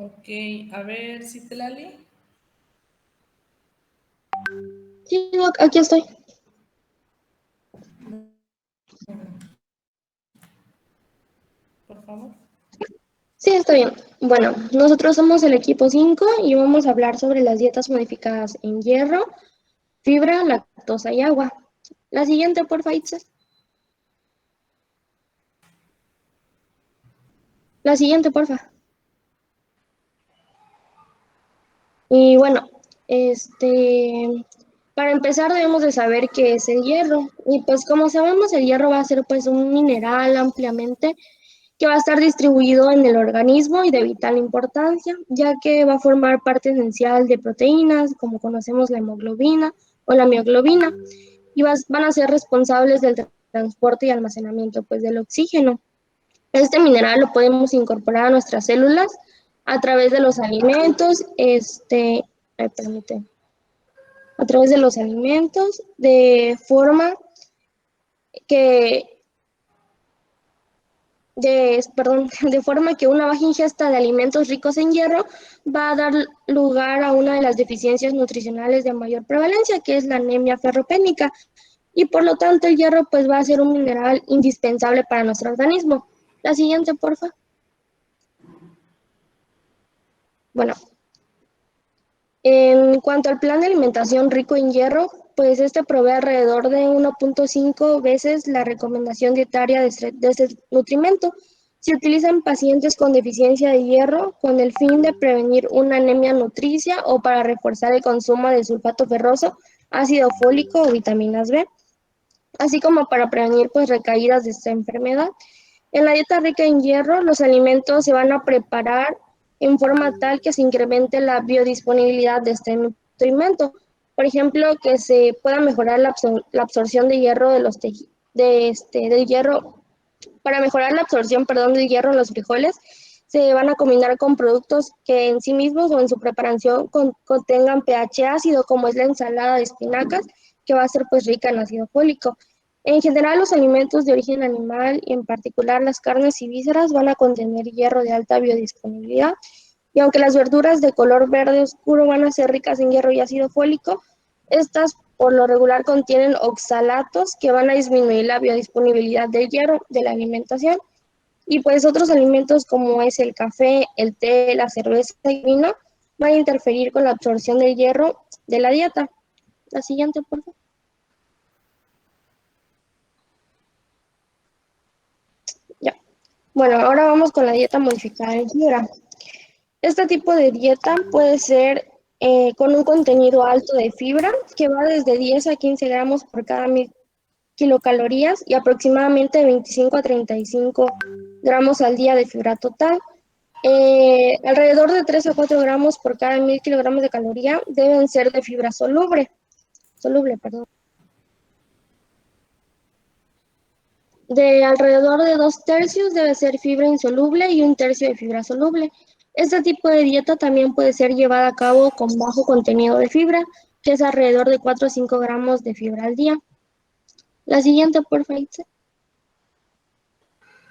Ok, a ver, Citlali, Sí, Doc, aquí estoy. por favor. Sí, está bien. Bueno, nosotros somos el equipo 5 y vamos a hablar sobre las dietas modificadas en hierro, fibra, lactosa y agua. La siguiente, porfa, Itzel. La siguiente, porfa. Y bueno, para empezar debemos de saber qué es el hierro. Y pues como sabemos, el hierro va a ser pues un mineral ampliamente que va a estar distribuido en el organismo y de vital importancia, ya que va a formar parte esencial de proteínas, como conocemos la hemoglobina o la mioglobina, y van a ser responsables del transporte y almacenamiento pues, del oxígeno. Este mineral lo podemos incorporar a nuestras células a través de los alimentos, permíteme, a través de los alimentos, que de forma que una baja ingesta de alimentos ricos en hierro va a dar lugar a una de las deficiencias nutricionales de mayor prevalencia, que es la anemia ferropénica, y por lo tanto el hierro pues va a ser un mineral indispensable para nuestro organismo. La siguiente, porfa. Bueno, en cuanto al plan de alimentación rico en hierro, pues este provee alrededor de 1.5 veces la recomendación dietaria de este nutrimento. Se utiliza en pacientes con deficiencia de hierro con el fin de prevenir una anemia nutricia o para reforzar el consumo de sulfato ferroso, ácido fólico o vitaminas B, así como para prevenir pues recaídas de esta enfermedad. En la dieta rica en hierro, los alimentos se van a preparar en forma tal que se incremente la biodisponibilidad de este nutrimento. Por ejemplo, que se pueda mejorar la absorción de hierro del hierro. Para mejorar la absorción, perdón, del hierro en los frijoles, se van a combinar con productos que en sí mismos o en su preparación contengan pH ácido, como es la ensalada de espinacas, que va a ser pues rica en ácido fólico. En general, los alimentos de origen animal, y en particular las carnes y vísceras, van a contener hierro de alta biodisponibilidad. Y aunque las verduras de color verde oscuro van a ser ricas en hierro y ácido fólico, estas por lo regular contienen oxalatos que van a disminuir la biodisponibilidad del hierro de la alimentación. Y pues otros alimentos como es el café, el té, la cerveza y el vino van a interferir con la absorción del hierro de la dieta. La siguiente, por favor. Ya. Bueno, ahora vamos con la dieta modificada en fibra. Este tipo de dieta puede ser con un contenido alto de fibra que va desde 10 a 15 gramos por cada 1000 kilocalorías y aproximadamente 25 a 35 gramos al día de fibra total. Alrededor de 3 a 4 gramos por cada 1000 kilogramos de caloría deben ser de fibra soluble, perdón. De alrededor de 2/3 debe ser fibra insoluble y 1/3 de fibra soluble. Este tipo de dieta también puede ser llevada a cabo con bajo contenido de fibra, que es alrededor de 4 a 5 gramos de fibra al día. La siguiente, por favor.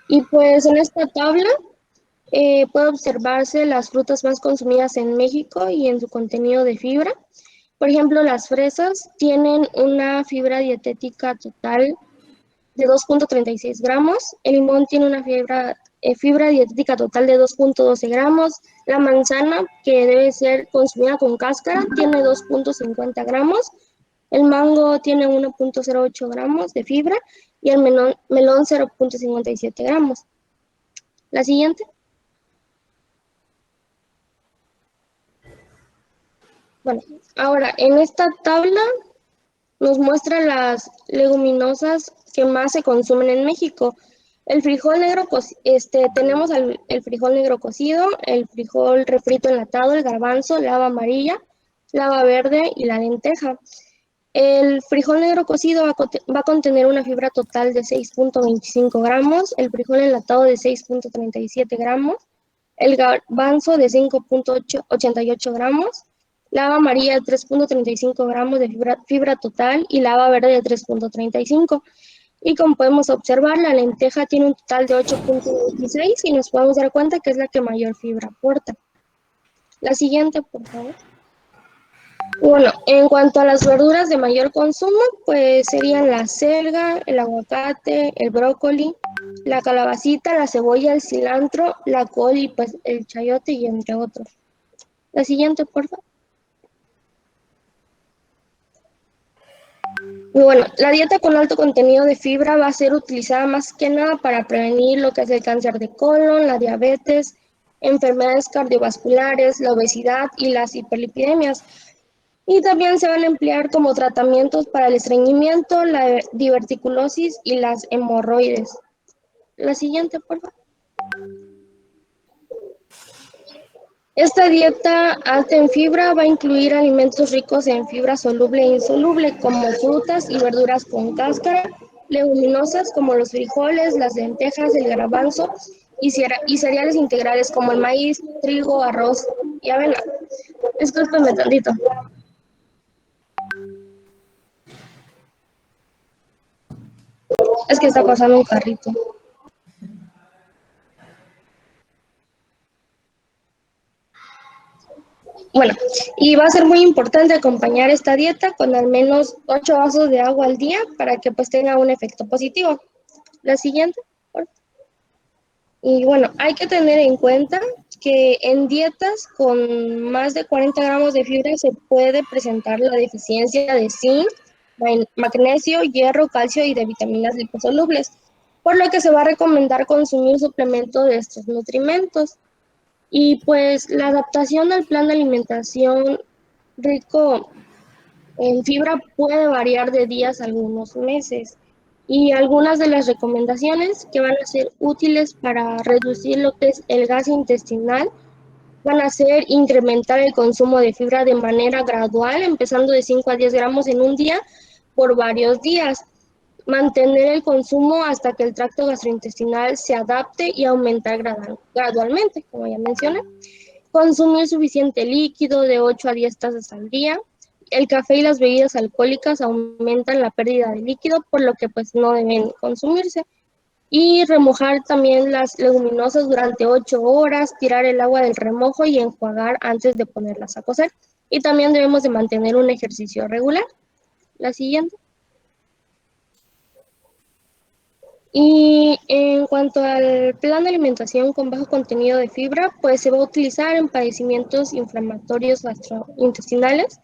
Y pues en esta tabla puede observarse las frutas más consumidas en México y en su contenido de fibra. Por ejemplo, las fresas tienen una fibra dietética total de 2.36 gramos, el limón tiene una fibra dietética total de 2.12 gramos, la manzana, que debe ser consumida con cáscara, tiene 2.50 gramos, el mango tiene 1.08 gramos de fibra y el melón 0.57 gramos. La siguiente. Bueno, ahora en esta tabla nos muestra las leguminosas que más se consumen en México. El frijol negro, tenemos el frijol negro cocido, el frijol refrito enlatado, el garbanzo, la haba amarilla, la haba verde y la lenteja. El frijol negro cocido va a contener una fibra total de 6.25 gramos, el frijol enlatado de 6.37 gramos, el garbanzo de 5.88 gramos, la haba amarilla de 3.35 gramos de fibra total y la haba verde de 3.35. Y como podemos observar, la lenteja tiene un total de 8.26 y nos podemos dar cuenta que es la que mayor fibra aporta. La siguiente, por favor. Bueno, en cuanto a las verduras de mayor consumo, pues serían la selga, el aguacate, el brócoli, la calabacita, la cebolla, el cilantro, la col y pues el chayote y entre otros. La siguiente, por favor. Y bueno, la dieta con alto contenido de fibra va a ser utilizada más que nada para prevenir lo que es el cáncer de colon, la diabetes, enfermedades cardiovasculares, la obesidad y las hiperlipidemias. Y también se van a emplear como tratamientos para el estreñimiento, la diverticulosis y las hemorroides. La siguiente, por favor. Esta dieta alta en fibra va a incluir alimentos ricos en fibra soluble e insoluble, como frutas y verduras con cáscara, leguminosas como los frijoles, las lentejas, el garbanzo y cereales integrales como el maíz, trigo, arroz y avena. Discúlpenme tantito. Es que está pasando un carrito. Bueno, y va a ser muy importante acompañar esta dieta con al menos 8 vasos de agua al día para que pues tenga un efecto positivo. La siguiente. Por favor. Y bueno, hay que tener en cuenta que en dietas con más de 40 gramos de fibra se puede presentar la deficiencia de zinc, magnesio, hierro, calcio y de vitaminas liposolubles, por lo que se va a recomendar consumir suplementos de estos nutrimentos. Y pues la adaptación al plan de alimentación rico en fibra puede variar de días a algunos meses. Y algunas de las recomendaciones que van a ser útiles para reducir lo que es el gas intestinal van a ser incrementar el consumo de fibra de manera gradual, empezando de 5 a 10 gramos en un día por varios días. Mantener el consumo hasta que el tracto gastrointestinal se adapte y aumentar gradualmente, como ya mencioné. Consumir suficiente líquido de 8 a 10 tazas al día. El café y las bebidas alcohólicas aumentan la pérdida de líquido, por lo que pues no deben consumirse. Y remojar también las leguminosas durante 8 horas, tirar el agua del remojo y enjuagar antes de ponerlas a cocer. Y también debemos de mantener un ejercicio regular. La siguiente. Y en cuanto al plan de alimentación con bajo contenido de fibra, pues se va a utilizar en padecimientos inflamatorios gastrointestinales,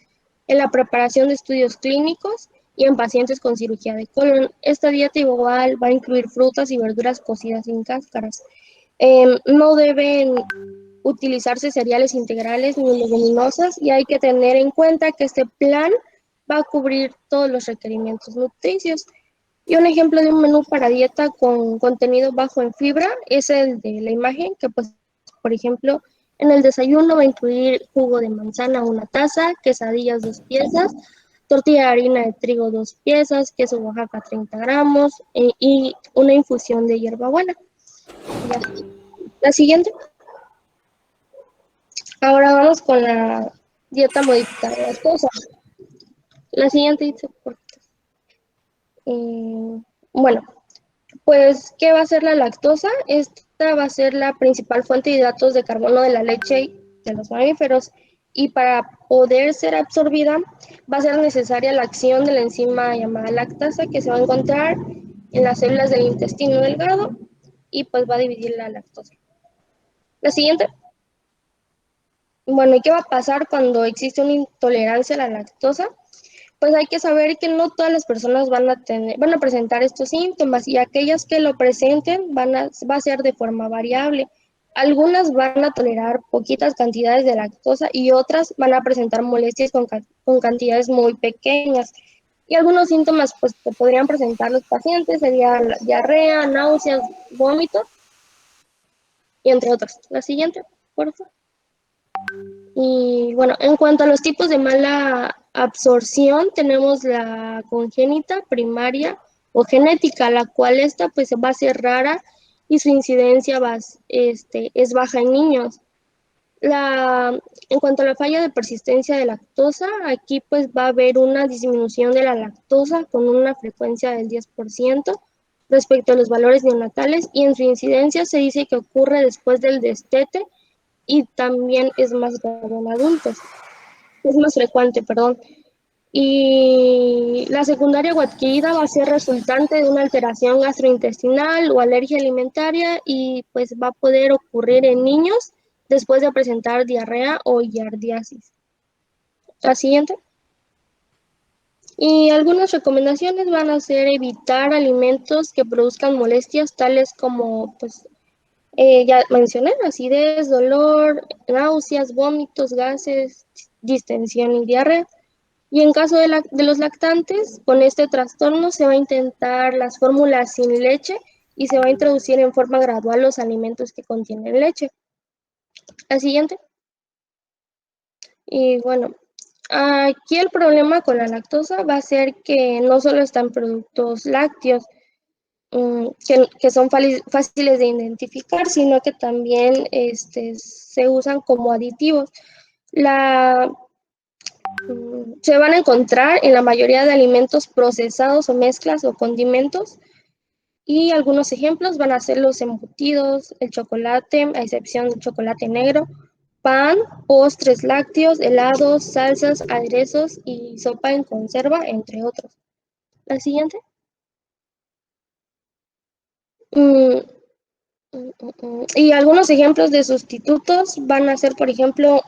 en la preparación de estudios clínicos y en pacientes con cirugía de colon. Esta dieta igual va a incluir frutas y verduras cocidas sin cáscaras. No deben utilizarse cereales integrales ni leguminosas y hay que tener en cuenta que este plan va a cubrir todos los requerimientos nutricios. Y un ejemplo de un menú para dieta con contenido bajo en fibra es el de la imagen, que pues, por ejemplo, en el desayuno va a incluir jugo de manzana 1 taza, quesadillas 2 piezas, tortilla de harina de trigo 2 piezas, queso Oaxaca 30 gramos y una infusión de hierbabuena. Ya. La siguiente. Ahora vamos con la dieta modificada de lactosa. La siguiente dice, bueno, pues, ¿qué va a ser la lactosa? Esta va a ser la principal fuente de hidratos de carbono de la leche de los mamíferos y para poder ser absorbida va a ser necesaria la acción de la enzima llamada lactasa que se va a encontrar en las células del intestino delgado y pues va a dividir la lactosa. La siguiente. Bueno, ¿y qué va a pasar cuando existe una intolerancia a la lactosa? Pues hay que saber que no todas las personas van a presentar estos síntomas y aquellas que lo presenten va a ser de forma variable. Algunas van a tolerar poquitas cantidades de lactosa y otras van a presentar molestias con cantidades muy pequeñas. Y algunos síntomas pues, que podrían presentar los pacientes serían diarrea, náuseas, vómitos y entre otros. La siguiente, por favor. Y bueno, en cuanto a los tipos de mala absorción, tenemos la congénita, primaria o genética, la cual esta pues va a ser rara y su incidencia es baja en niños. En cuanto a la falla de persistencia de lactosa, aquí pues va a haber una disminución de la lactosa con una frecuencia del 10% respecto a los valores neonatales y en su incidencia se dice que ocurre después del destete y también es más grave en adultos. Es más frecuente, perdón. Y la secundaria o adquirida va a ser resultante de una alteración gastrointestinal o alergia alimentaria y pues va a poder ocurrir en niños después de presentar diarrea o giardiasis. La siguiente. Y algunas recomendaciones van a ser evitar alimentos que produzcan molestias tales como, pues, ya mencioné, acidez, dolor, náuseas, vómitos, gases, distensión y diarrea. Y en caso de los lactantes, con este trastorno se va a intentar las fórmulas sin leche y se va a introducir en forma gradual los alimentos que contienen leche. La siguiente. Y bueno, aquí el problema con la lactosa va a ser que no solo están productos lácteos, que son fáciles de identificar, sino que también se usan como aditivos. Se van a encontrar en la mayoría de alimentos procesados o mezclas o condimentos, y algunos ejemplos van a ser los embutidos, el chocolate, a excepción del chocolate negro, pan, postres lácteos, helados, salsas, aderezos y sopa en conserva, entre otros. La siguiente. Mm, Y algunos ejemplos de sustitutos van a ser, por ejemplo,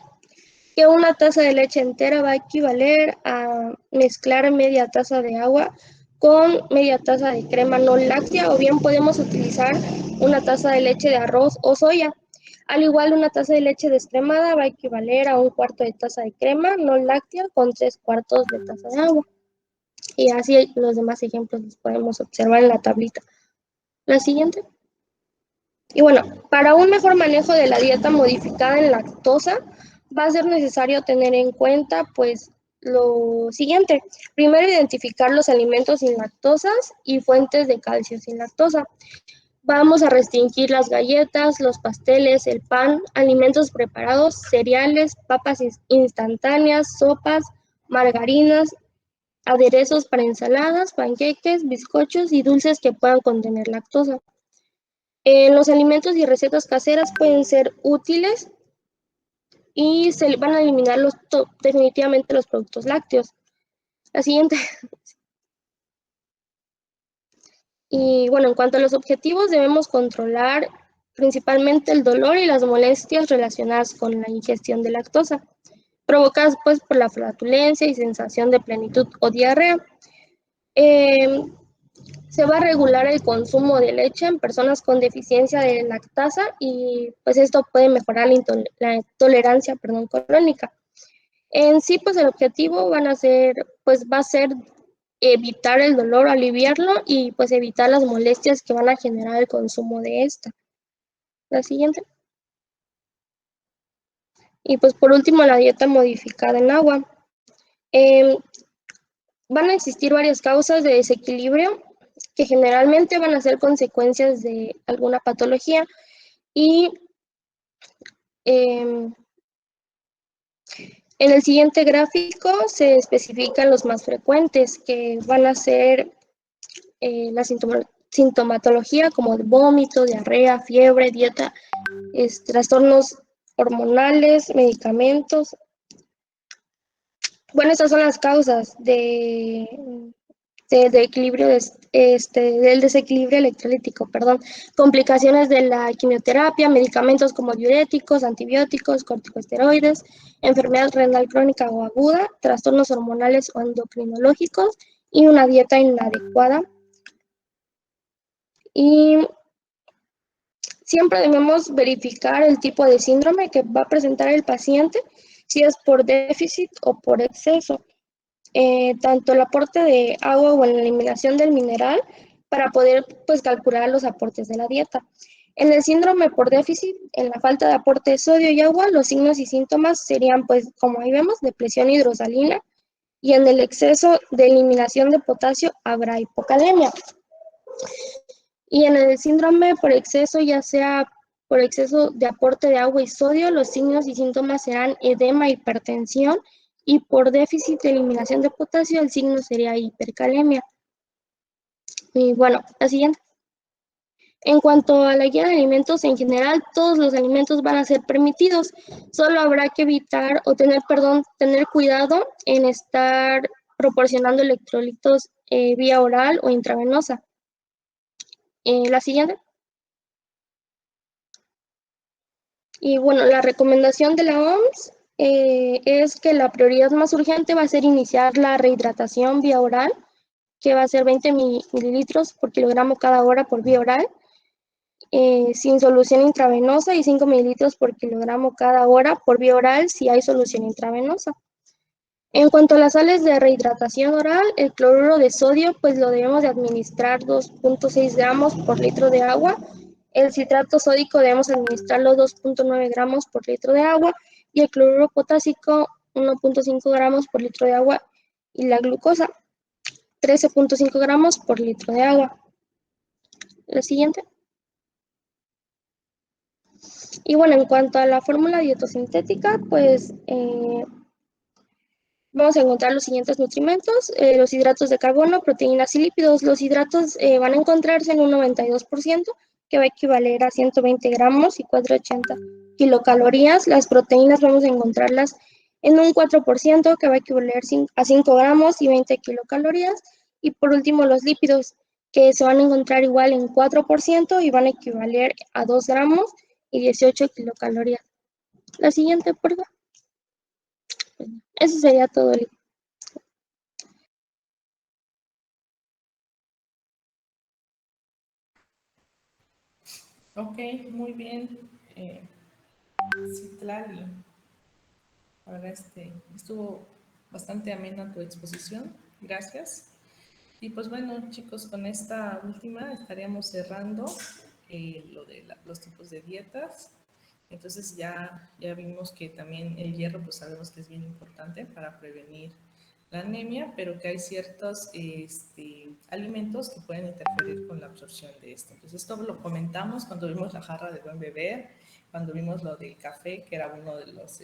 que una taza de leche entera va a equivaler a mezclar media taza de agua con media taza de crema no láctea, o bien podemos utilizar una taza de leche de arroz o soya. Al igual, una taza de leche descremada va a equivaler a un cuarto de taza de crema no láctea con 3/4 de taza de agua. Y así los demás ejemplos los podemos observar en la tablita. La siguiente. Y bueno, para un mejor manejo de la dieta modificada en lactosa, va a ser necesario tener en cuenta, pues, lo siguiente. Primero, identificar los alimentos sin lactosas y fuentes de calcio sin lactosa. Vamos a restringir las galletas, los pasteles, el pan, alimentos preparados, cereales, papas instantáneas, sopas, margarinas, aderezos para ensaladas, panqueques, bizcochos y dulces que puedan contener lactosa. Los alimentos y recetas caseras pueden ser útiles y se van a eliminar definitivamente los productos lácteos. La siguiente. Y bueno, en cuanto a los objetivos, debemos controlar principalmente el dolor y las molestias relacionadas con la ingestión de lactosa, provocadas pues por la flatulencia y sensación de plenitud o diarrea. Eh, Se va a regular el consumo de leche en personas con deficiencia de lactasa y pues esto puede mejorar la tolerancia, crónica. En sí, pues el objetivo va a ser evitar el dolor, aliviarlo y pues evitar las molestias que van a generar el consumo de esta. La siguiente. Y pues por último, la dieta modificada en agua. Eh, Van a existir varias causas de desequilibrio que generalmente van a ser consecuencias de alguna patología y en el siguiente gráfico se especifican los más frecuentes, que van a ser la sintomatología como de vómito, diarrea, fiebre, dieta, trastornos hormonales, medicamentos. Bueno, estas son las causas del desequilibrio electrolítico, perdón. Complicaciones de la quimioterapia, medicamentos como diuréticos, antibióticos, corticosteroides, enfermedad renal crónica o aguda, trastornos hormonales o endocrinológicos y una dieta inadecuada. Y siempre debemos verificar el tipo de síndrome que va a presentar el paciente, si es por déficit o por exceso. Tanto el aporte de agua o la eliminación del mineral para poder pues calcular los aportes de la dieta. En el síndrome por déficit, en la falta de aporte de sodio y agua, los signos y síntomas serían, pues, como ahí vemos, depresión hidrosalina, y en el exceso de eliminación de potasio habrá hipocalemia. Y en el síndrome por exceso, ya sea por exceso de aporte de agua y sodio, los signos y síntomas serán edema, hipertensión, y por déficit de eliminación de potasio, el signo sería hipercalemia. Y bueno, la siguiente. En cuanto a la guía de alimentos, en general, todos los alimentos van a ser permitidos. Solo habrá que evitar o tener, perdón, tener cuidado en estar proporcionando electrolitos vía oral o intravenosa. La siguiente. Y bueno, la recomendación de la OMS es que la prioridad más urgente va a ser iniciar la rehidratación vía oral, que va a ser 20 mililitros por kilogramo cada hora por vía oral, sin solución intravenosa, y 5 mililitros por kilogramo cada hora por vía oral si hay solución intravenosa. En cuanto a las sales de rehidratación oral, el cloruro de sodio pues lo debemos de administrar 2.6 gramos por litro de agua. El citrato sódico debemos administrarlo 2.9 gramos por litro de agua, y el cloruro potásico 1.5 gramos por litro de agua, y la glucosa 13.5 gramos por litro de agua. La siguiente. Y bueno, en cuanto a la fórmula dietosintética, pues vamos a encontrar los siguientes nutrimentos: los hidratos de carbono, proteínas y lípidos. Los hidratos van a encontrarse en un 92%, que va a equivaler a 120 gramos y 480 kilocalorías. Las proteínas vamos a encontrarlas en un 4%, que va a equivaler a 5 gramos y 20 kilocalorías. Y por último, los lípidos, que se van a encontrar igual en 4% y van a equivaler a 2 gramos y 18 kilocalorías. La siguiente, por favor. Eso sería todo. Ok, muy bien. Citlali, ahora estuvo bastante amena tu exposición. Gracias. Y pues bueno, chicos, con esta última estaríamos cerrando lo de los tipos de dietas. Entonces ya vimos que también el hierro, pues sabemos que es bien importante para prevenir la anemia, pero que hay ciertos alimentos que pueden interferir con la absorción de esto. Entonces esto lo comentamos cuando vimos la jarra de buen beber, cuando vimos lo del café, que era uno de los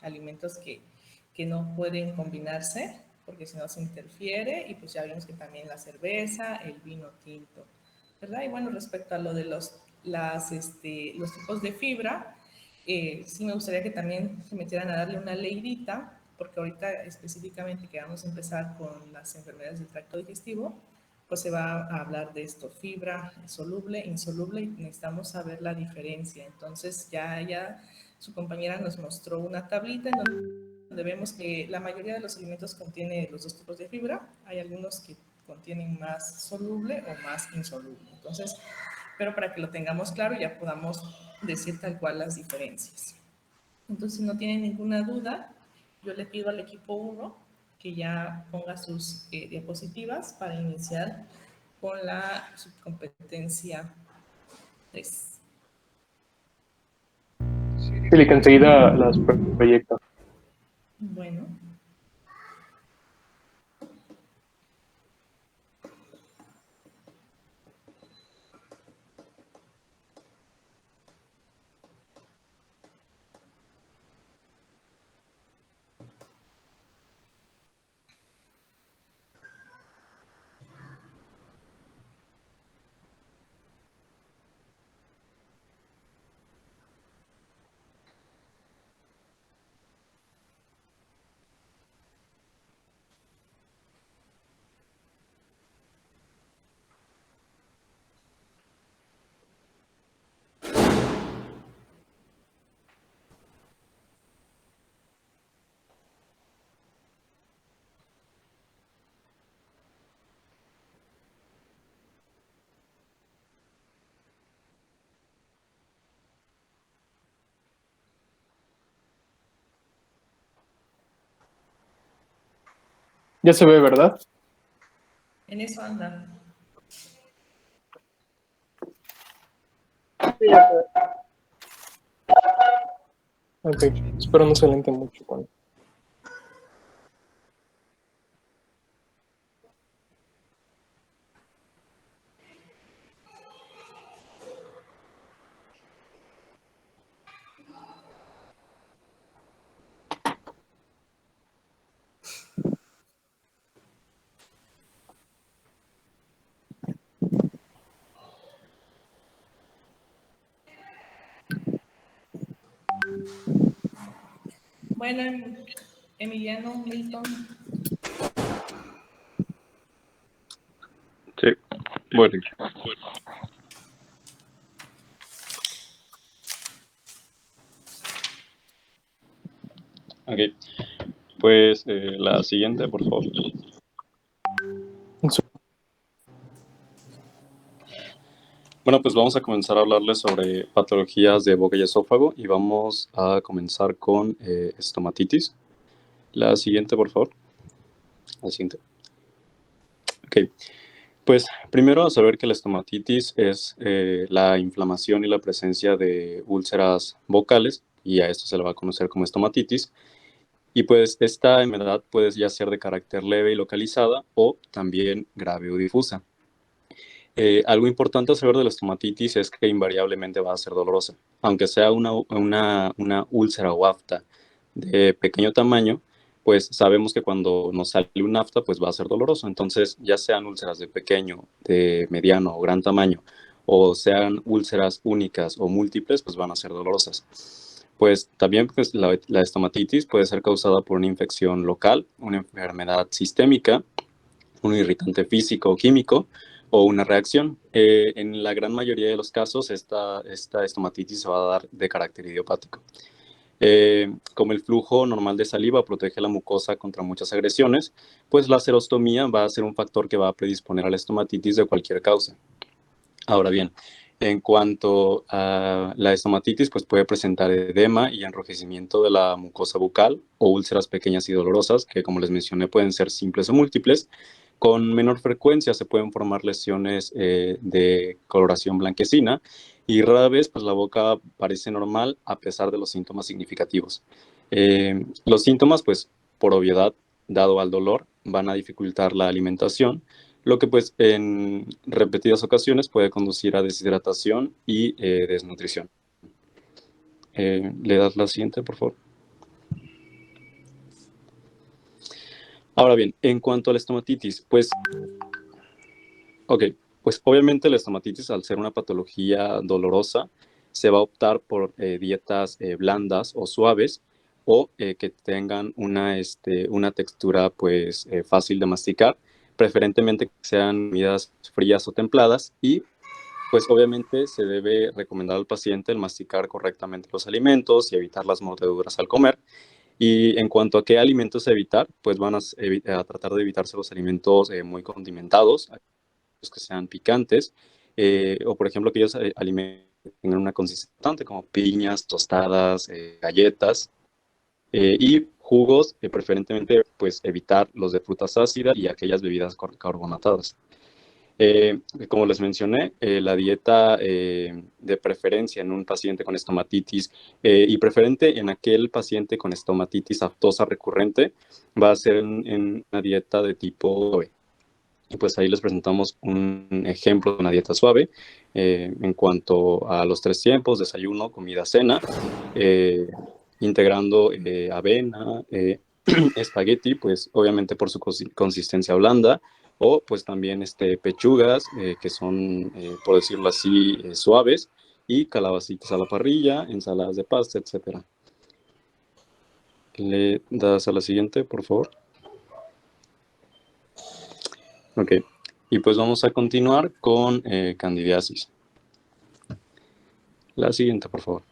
alimentos que no pueden combinarse porque si no se interfiere, y pues ya vimos que también la cerveza, el vino tinto, ¿verdad? Y bueno, respecto a lo de los tipos de fibra, sí me gustaría que también se metieran a darle una leidita, porque ahorita específicamente que vamos a empezar con las enfermedades del tracto digestivo, pues se va a hablar de esto: fibra soluble, insoluble, y necesitamos saber la diferencia. Entonces ya su compañera nos mostró una tablita en donde vemos que la mayoría de los alimentos contiene los dos tipos de fibra. Hay algunos que contienen más soluble o más insoluble. Entonces, pero para que lo tengamos claro, ya podamos decir tal cual las diferencias. Entonces, si no tienen ninguna duda, yo le pido al equipo 1 que ya ponga sus diapositivas para iniciar con la subcompetencia 3. Sí, que enseguida las proyecta. Bueno, Ya se ve, ¿verdad? en eso anda. Sí, ya se ve. Ok, espero no se lente mucho con. Bueno, Emiliano, Milton. Sí, bueno. Ok, pues la siguiente, por favor. Bueno, pues vamos a comenzar a hablarles sobre patologías de boca y esófago y vamos a comenzar con estomatitis. La siguiente, por favor. La siguiente. Ok, pues primero a saber que la estomatitis es la inflamación y la presencia de úlceras vocales, y a esto se le va a conocer como estomatitis. Y pues esta enfermedad puede ya ser de carácter leve y localizada o también grave o difusa. Algo importante a saber de la estomatitis es que invariablemente va a ser dolorosa. Aunque sea una úlcera o afta de pequeño tamaño, pues sabemos que cuando nos sale un afta, pues va a ser doloroso. Entonces, ya sean úlceras de pequeño, de mediano o gran tamaño, o sean úlceras únicas o múltiples, pues van a ser dolorosas. Pues también pues, la estomatitis puede ser causada por una infección local, una enfermedad sistémica, un irritante físico o químico, o una reacción. En la gran mayoría de los casos, esta estomatitis se va a dar de carácter idiopático. Como el flujo normal de saliva protege la mucosa contra muchas agresiones, pues la serostomía va a ser un factor que va a predisponer a la estomatitis de cualquier causa. Ahora bien, en cuanto a la estomatitis, pues puede presentar edema y enrojecimiento de la mucosa bucal o úlceras pequeñas y dolorosas, que como les mencioné pueden ser simples o múltiples. Con menor frecuencia se pueden formar lesiones de coloración blanquecina y rara vez pues la boca parece normal a pesar de los síntomas significativos. Los síntomas pues por obviedad, dado al dolor, van a dificultar la alimentación, lo que pues en repetidas ocasiones puede conducir a deshidratación y desnutrición. ¿Le das la siguiente, por favor? Ahora bien, en cuanto a la estomatitis, pues obviamente la estomatitis, al ser una patología dolorosa, se va a optar por dietas blandas o suaves o que tengan una textura pues fácil de masticar, preferentemente que sean comidas frías o templadas y pues obviamente se debe recomendar al paciente el masticar correctamente los alimentos y evitar las mordeduras al comer. Y en cuanto a qué alimentos evitar, pues van a tratar de evitarse los alimentos muy condimentados, que sean picantes, o por ejemplo aquellos alimentos que tengan una consistencia como piñas, tostadas, galletas, y jugos, preferentemente pues evitar los de frutas ácidas y aquellas bebidas carbonatadas. Como les mencioné, la dieta de preferencia en un paciente con estomatitis y preferente en aquel paciente con estomatitis aftosa recurrente va a ser en una dieta de tipo B. Y pues ahí les presentamos un ejemplo de una dieta suave en cuanto a los 3 tiempos, desayuno, comida, cena, integrando avena, espagueti, pues obviamente por su consistencia blanda, o pues también pechugas, que son, por decirlo así, suaves, y calabacitas a la parrilla, ensaladas de pasta, etc. ¿Le das a la siguiente, por favor? Ok, y pues vamos a continuar con candidiasis. La siguiente, por favor.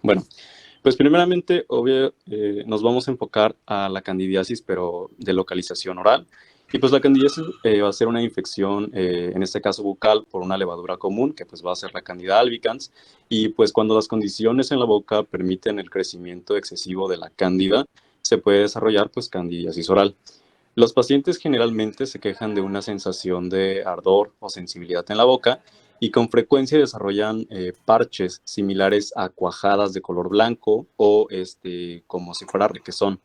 Bueno, pues primeramente, obvio, nos vamos a enfocar a la candidiasis, pero de localización oral. Y pues la candidiasis va a ser una infección, en este caso bucal, por una levadura común, que pues va a ser la Candida albicans. Y pues cuando las condiciones en la boca permiten el crecimiento excesivo de la cándida, se puede desarrollar pues candidiasis oral. Los pacientes generalmente se quejan de una sensación de ardor o sensibilidad en la boca y con frecuencia desarrollan parches similares a cuajadas de color blanco o como si fuera requesón.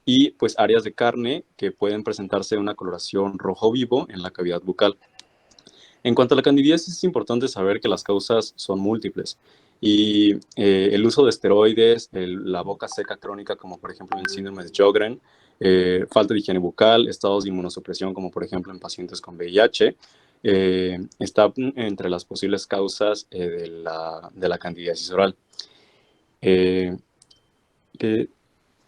Y pues áreas de carne que pueden presentarse una coloración rojo vivo en la cavidad bucal. En cuanto a la candidiasis, es importante saber que las causas son múltiples y el uso de esteroides, la boca seca crónica, como por ejemplo en el síndrome de Sjögren, falta de higiene bucal, estados de inmunosupresión, como por ejemplo en pacientes con VIH, está entre las posibles causas de la candidiasis oral.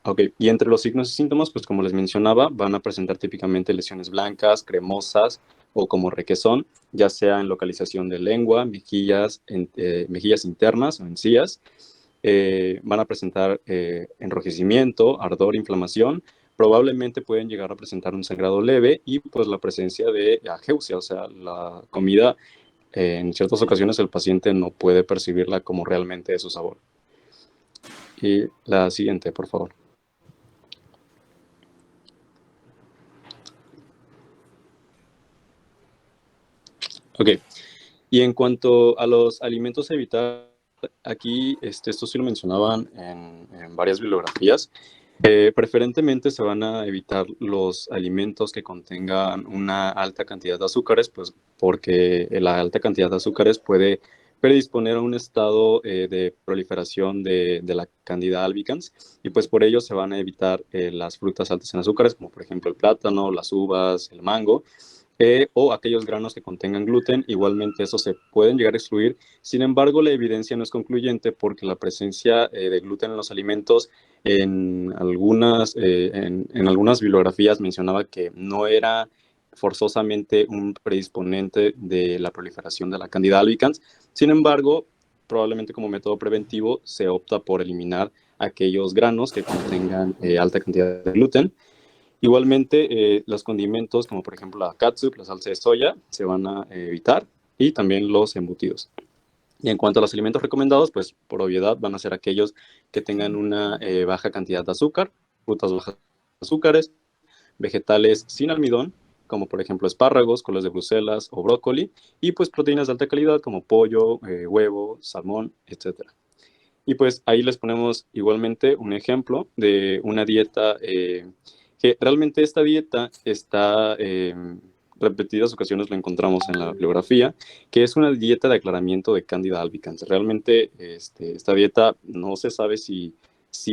Ok, y entre los signos y síntomas, pues como les mencionaba, van a presentar típicamente lesiones blancas, cremosas o como requesón, ya sea en localización de lengua, mejillas internas o encías. Van a presentar enrojecimiento, ardor, inflamación. Probablemente pueden llegar a presentar un sangrado leve y pues la presencia de ageusia, o sea, la comida en ciertas ocasiones el paciente no puede percibirla como realmente es su sabor. Y la siguiente, por favor. Ok, y en cuanto a los alimentos a evitar, aquí esto sí lo mencionaban en varias bibliografías. Preferentemente se van a evitar los alimentos que contengan una alta cantidad de azúcares, pues porque la alta cantidad de azúcares puede predisponer a un estado de proliferación de la Candida albicans, y pues por ello se van a evitar las frutas altas en azúcares, como por ejemplo el plátano, las uvas, el mango, o aquellos granos que contengan gluten. Igualmente esos se pueden llegar a excluir. Sin embargo, la evidencia no es concluyente porque la presencia de gluten en los alimentos en algunas bibliografías mencionaba que no era forzosamente un predisponente de la proliferación de la Candida albicans. Sin embargo, probablemente como método preventivo se opta por eliminar aquellos granos que contengan alta cantidad de gluten. Igualmente, los condimentos, como por ejemplo la catsup, la salsa de soya, se van a evitar, y también los embutidos. Y en cuanto a los alimentos recomendados, pues por obviedad van a ser aquellos que tengan una baja cantidad de azúcar, frutas bajas de azúcares, vegetales sin almidón, como por ejemplo espárragos, coles de Bruselas o brócoli, y pues proteínas de alta calidad como pollo, huevo, salmón, etc. Y pues ahí les ponemos igualmente un ejemplo de una dieta que realmente esta dieta está, repetidas ocasiones lo encontramos en la bibliografía, que es una dieta de aclaramiento de Candida albicans. Realmente esta dieta no se sabe si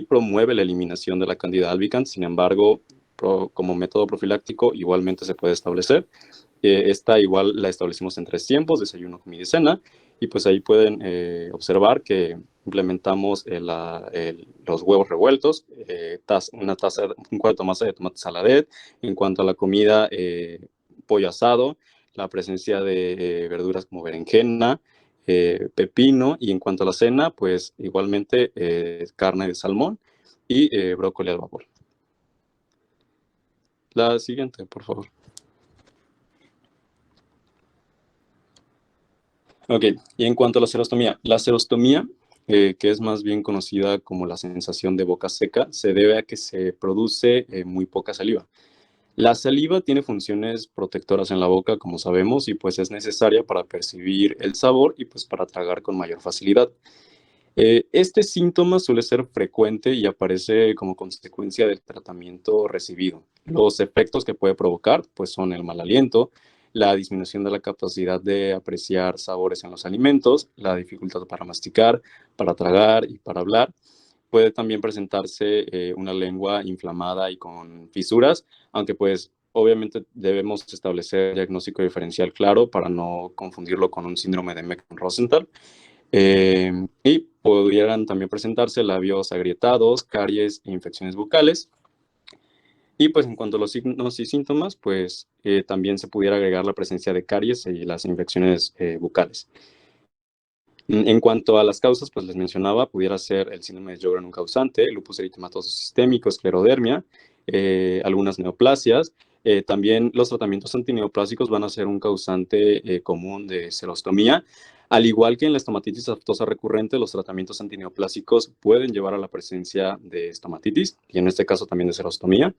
promueve la eliminación de la Candida albicans. Sin embargo, como método profiláctico igualmente se puede establecer. Esta igual la establecimos en 3 tiempos, desayuno, comida y cena, y pues ahí pueden observar que implementamos los huevos revueltos, un cuarto de taza de tomate saladet. En cuanto a la comida, pollo asado, la presencia de verduras como berenjena, pepino, y en cuanto a la cena, pues igualmente carne de salmón y brócoli al vapor. La siguiente, por favor. Ok, y en cuanto a la serostomía, que es más bien conocida como la sensación de boca seca, se debe a que se produce muy poca saliva. La saliva tiene funciones protectoras en la boca, como sabemos, y pues es necesaria para percibir el sabor y pues para tragar con mayor facilidad. Este síntoma suele ser frecuente y aparece como consecuencia del tratamiento recibido. Los efectos que puede provocar pues son el mal aliento, la disminución de la capacidad de apreciar sabores en los alimentos, la dificultad para masticar, para tragar y para hablar. Puede también presentarse una lengua inflamada y con fisuras, aunque pues obviamente debemos establecer diagnóstico diferencial claro para no confundirlo con un síndrome de Meckel-Rosenthal. Y pudieran también presentarse labios agrietados, caries e infecciones bucales. Y pues en cuanto a los signos y síntomas, pues también se pudiera agregar la presencia de caries y las infecciones bucales. En cuanto a las causas, pues les mencionaba, pudiera ser el síndrome de Sjögren un causante, el lupus eritematoso sistémico, esclerodermia, algunas neoplasias. También los tratamientos antineoplásicos van a ser un causante común de serostomía. Al igual que en la estomatitis aftosa recurrente, los tratamientos antineoplásicos pueden llevar a la presencia de estomatitis, y en este caso también de serostomía.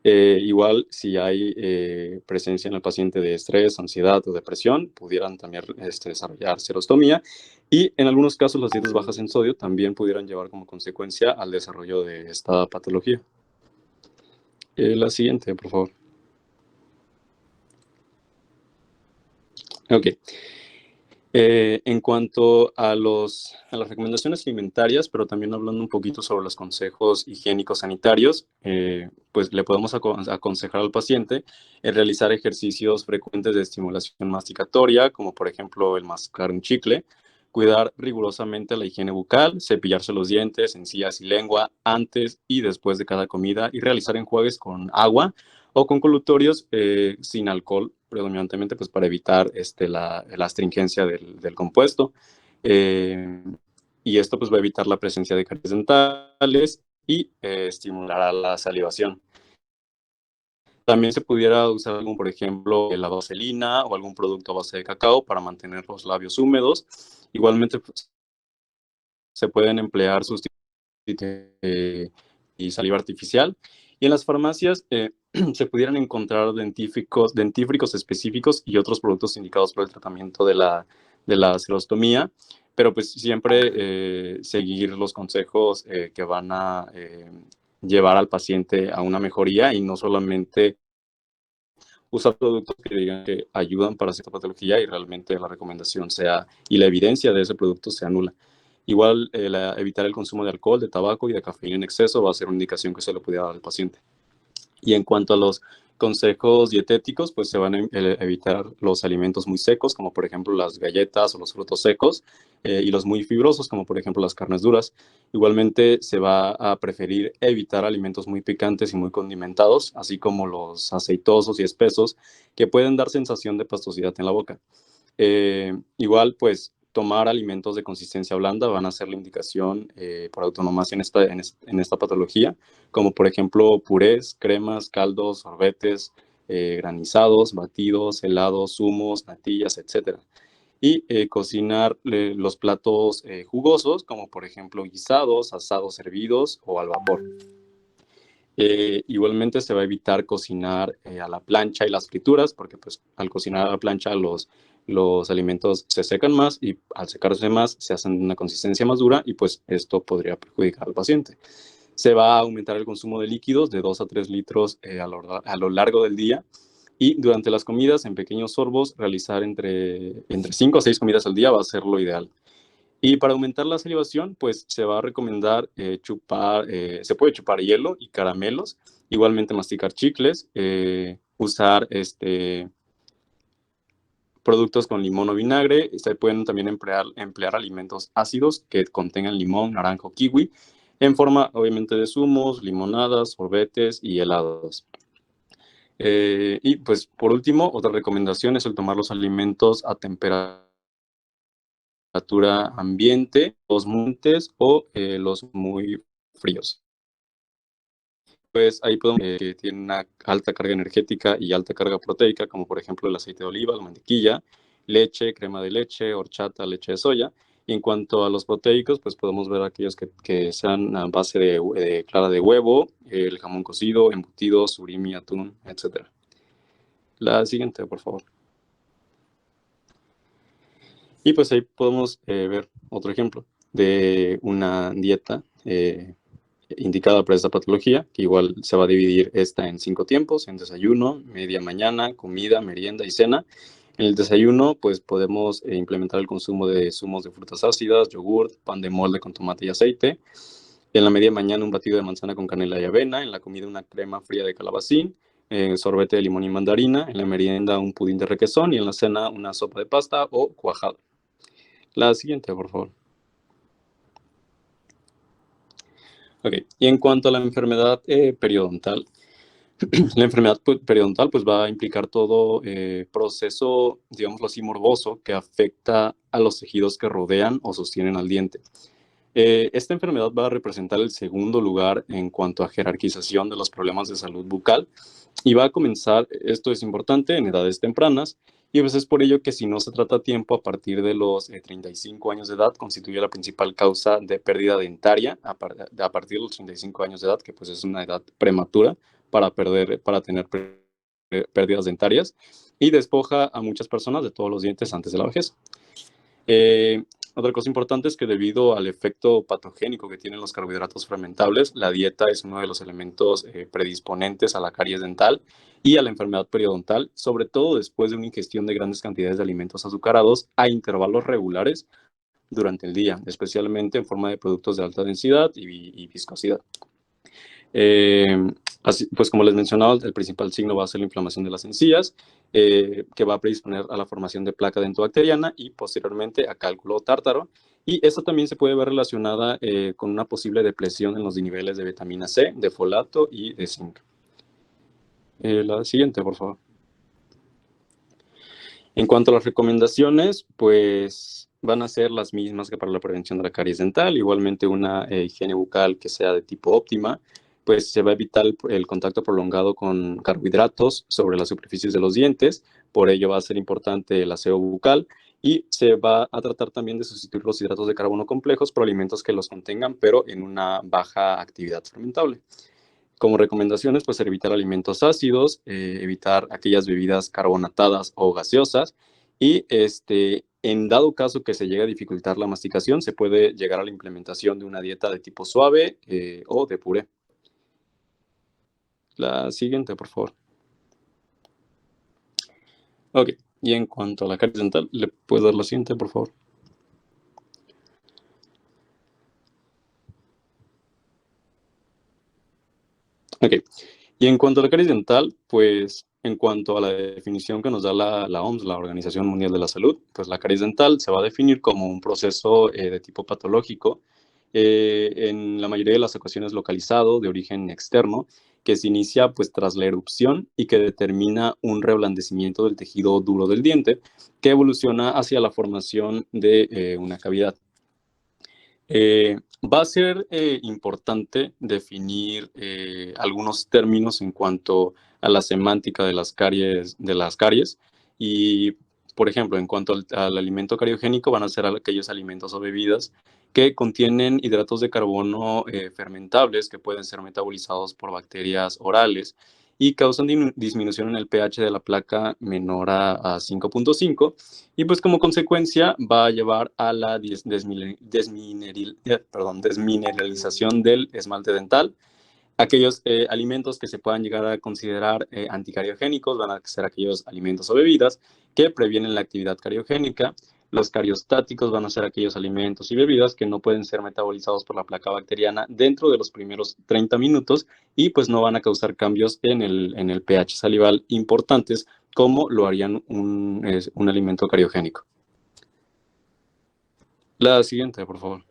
Igual, si hay presencia en el paciente de estrés, ansiedad o depresión, pudieran también desarrollar serostomía. Y en algunos casos, las dietas bajas en sodio también pudieran llevar como consecuencia al desarrollo de esta patología. La siguiente, por favor. Ok. En cuanto a las recomendaciones alimentarias, pero también hablando un poquito sobre los consejos higiénicos sanitarios, pues le podemos aconsejar al paciente realizar ejercicios frecuentes de estimulación masticatoria, como por ejemplo el mascar un chicle, cuidar rigurosamente la higiene bucal, cepillarse los dientes, encías y lengua antes y después de cada comida y realizar enjuagues con agua o con colutorios sin alcohol, predominantemente pues para evitar la astringencia del compuesto. Y esto pues va a evitar la presencia de caries dentales y estimulará la salivación. También se pudiera usar algún, por ejemplo, la vaselina o algún producto a base de cacao para mantener los labios húmedos. Igualmente pues, se pueden emplear sustitutos y saliva artificial. Y en las farmacias se pudieran encontrar dentífricos específicos y otros productos indicados para el tratamiento de la serostomía, pero pues siempre seguir los consejos que van a llevar al paciente a una mejoría y no solamente usar productos que digan que ayudan para cierta patología y realmente la recomendación sea y la evidencia de ese producto sea nula. Igual evitar el consumo de alcohol, de tabaco y de cafeína en exceso va a ser una indicación que se le pudiera dar al paciente. Y en cuanto a los consejos dietéticos, pues se van a evitar los alimentos muy secos, como por ejemplo las galletas o los frutos secos, y los muy fibrosos, como por ejemplo las carnes duras. Igualmente se va a preferir evitar alimentos muy picantes y muy condimentados, así como los aceitosos y espesos, que pueden dar sensación de pastosidad en la boca. Igual, pues tomar alimentos de consistencia blanda van a ser la indicación por autonomía en esta patología, como por ejemplo purés, cremas, caldos, sorbetes, granizados, batidos, helados, zumos, natillas, etc. Y cocinar los platos jugosos, como por ejemplo guisados, asados, hervidos o al vapor. Igualmente se va a evitar cocinar a la plancha y las frituras, porque pues al cocinar a la plancha los alimentos se secan más y al secarse más se hacen de una consistencia más dura y pues esto podría perjudicar al paciente. Se va a aumentar el consumo de líquidos de 2 a 3 litros a lo largo del día y durante las comidas en pequeños sorbos realizar entre 5 a 6 comidas al día va a ser lo ideal. Y para aumentar la salivación, pues se va a recomendar se puede chupar hielo y caramelos, igualmente masticar chicles, usar productos con limón o vinagre, se pueden también emplear alimentos ácidos que contengan limón, naranja o kiwi, en forma obviamente de zumos, limonadas, sorbetes y helados. Y pues por último, otra recomendación es el tomar los alimentos a temperatura ambiente, los montes o los muy fríos. Pues ahí podemos que tienen una alta carga energética y alta carga proteica, como por ejemplo el aceite de oliva, la mantequilla, leche, crema de leche, horchata, leche de soya. Y en cuanto a los proteicos, pues podemos ver aquellos que sean a base de clara de huevo, el jamón cocido, embutidos, surimi, atún, etc. La siguiente, por favor. Y pues ahí podemos ver otro ejemplo de una dieta indicada para esta patología, que igual se va a dividir esta en 5 tiempos, en desayuno, media mañana, comida, merienda y cena. En el desayuno, pues podemos implementar el consumo de zumos de frutas ácidas, yogurt, pan de molde con tomate y aceite. En la media mañana, un batido de manzana con canela y avena. En la comida, una crema fría de calabacín, sorbete de limón y mandarina. En la merienda, un pudín de requesón. Y en la cena, una sopa de pasta o cuajada. La siguiente, por favor. Ok, y en cuanto a la enfermedad periodontal, la enfermedad periodontal pues va a implicar todo proceso, digámoslo así, morboso que afecta a los tejidos que rodean o sostienen al diente. Esta enfermedad va a representar el segundo lugar en cuanto a jerarquización de los problemas de salud bucal y va a comenzar, esto es importante, en edades tempranas, y pues es por ello que si no se trata a tiempo, a partir de los 35 años de edad, constituye la principal causa de pérdida dentaria a partir de los 35 años de edad, que pues es una edad prematura para tener pérdidas dentarias, y despoja a muchas personas de todos los dientes antes de la vejez. Otra cosa importante es que debido al efecto patogénico que tienen los carbohidratos fermentables, la dieta es uno de los elementos predisponentes a la caries dental y a la enfermedad periodontal, sobre todo después de una ingestión de grandes cantidades de alimentos azucarados a intervalos regulares durante el día, especialmente en forma de productos de alta densidad y viscosidad. Así, pues como les mencionaba, el principal signo va a ser la inflamación de las encías, que va a predisponer a la formación de placa dentobacteriana y posteriormente a cálculo tártaro. Y esto también se puede ver relacionada con una posible depresión en los niveles de vitamina C, de folato y de zinc. La siguiente, por favor. En cuanto a las recomendaciones, pues van a ser las mismas que para la prevención de la caries dental, igualmente una higiene bucal que sea de tipo óptima, pues se va a evitar el contacto prolongado con carbohidratos sobre las superficies de los dientes, por ello va a ser importante el aseo bucal y se va a tratar también de sustituir los hidratos de carbono complejos por alimentos que los contengan, pero en una baja actividad fermentable. Como recomendaciones, pues evitar alimentos ácidos, evitar aquellas bebidas carbonatadas o gaseosas y en dado caso que se llegue a dificultar la masticación, se puede llegar a la implementación de una dieta de tipo suave o de puré. La siguiente, por favor. Ok, y en cuanto a la caries dental, ¿le puedo dar la siguiente, por favor? Ok, y en cuanto a la caries dental, pues en cuanto a la definición que nos da la OMS, la Organización Mundial de la Salud, pues la caries dental se va a definir como un proceso de tipo patológico, en la mayoría de las ocasiones localizado, de origen externo, que se inicia pues tras la erupción y que determina un reblandecimiento del tejido duro del diente, que evoluciona hacia la formación de una cavidad. Va a ser importante definir algunos términos en cuanto a la semántica de las caries y, por ejemplo, en cuanto al alimento cariogénico, van a ser aquellos alimentos o bebidas que contienen hidratos de carbono fermentables que pueden ser metabolizados por bacterias orales y causan disminución en el pH de la placa menor a 5.5 y pues como consecuencia va a llevar a la desmineralización del esmalte dental. Aquellos alimentos que se puedan llegar a considerar anticariogénicos van a ser aquellos alimentos o bebidas que previenen la actividad cariogénica. Los cariostáticos van a ser aquellos alimentos y bebidas que no pueden ser metabolizados por la placa bacteriana dentro de los primeros 30 minutos y pues no van a causar cambios en el pH salival importantes como lo harían un alimento cariogénico. La siguiente, por favor.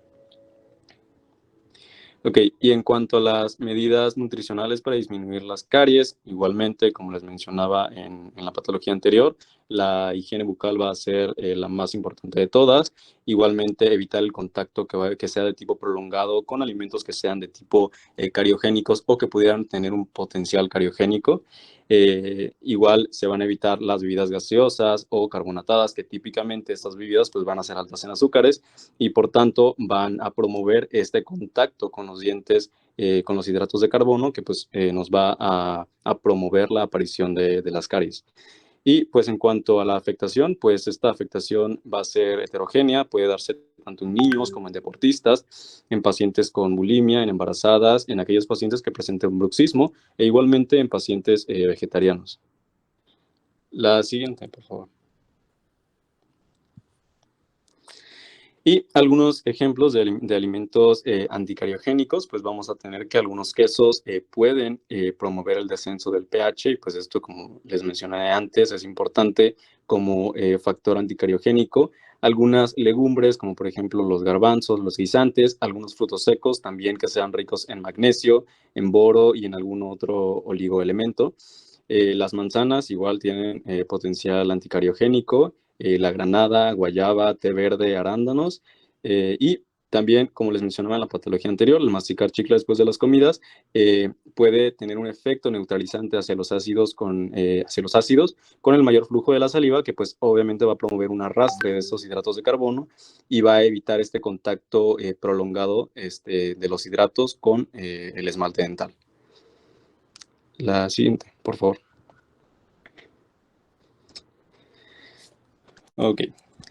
Ok, y en cuanto a las medidas nutricionales para disminuir las caries, igualmente, como les mencionaba en la patología anterior, la higiene bucal va a ser la más importante de todas. Igualmente, evitar el contacto que sea de tipo prolongado con alimentos que sean de tipo cariogénicos o que pudieran tener un potencial cariogénico. Igual se van a evitar las bebidas gaseosas o carbonatadas, que típicamente estas bebidas pues, van a ser altas en azúcares y por tanto van a promover este contacto con los dientes, con los hidratos de carbono, que pues nos va a promover la aparición de las caries. Y pues en cuanto a la afectación, pues esta afectación va a ser heterogénea, puede darse tanto en niños como en deportistas, en pacientes con bulimia, en embarazadas, en aquellos pacientes que presenten bruxismo e igualmente en pacientes vegetarianos. La siguiente, por favor. Y algunos ejemplos de alimentos anticariogénicos, pues vamos a tener que algunos quesos pueden promover el descenso del pH y pues esto, como les mencioné antes, es importante como factor anticariogénico. Algunas legumbres, como por ejemplo los garbanzos, los guisantes, algunos frutos secos también que sean ricos en magnesio, en boro y en algún otro oligoelemento. Las manzanas igual tienen potencial anticariogénico. La granada, guayaba, té verde, arándanos y también, como les mencionaba en la patología anterior, el masticar chicle después de las comidas puede tener un efecto neutralizante hacia los ácidos con el mayor flujo de la saliva, que pues obviamente va a promover un arrastre de estos hidratos de carbono y va a evitar este contacto prolongado de los hidratos con el esmalte dental. La siguiente, por favor. Ok.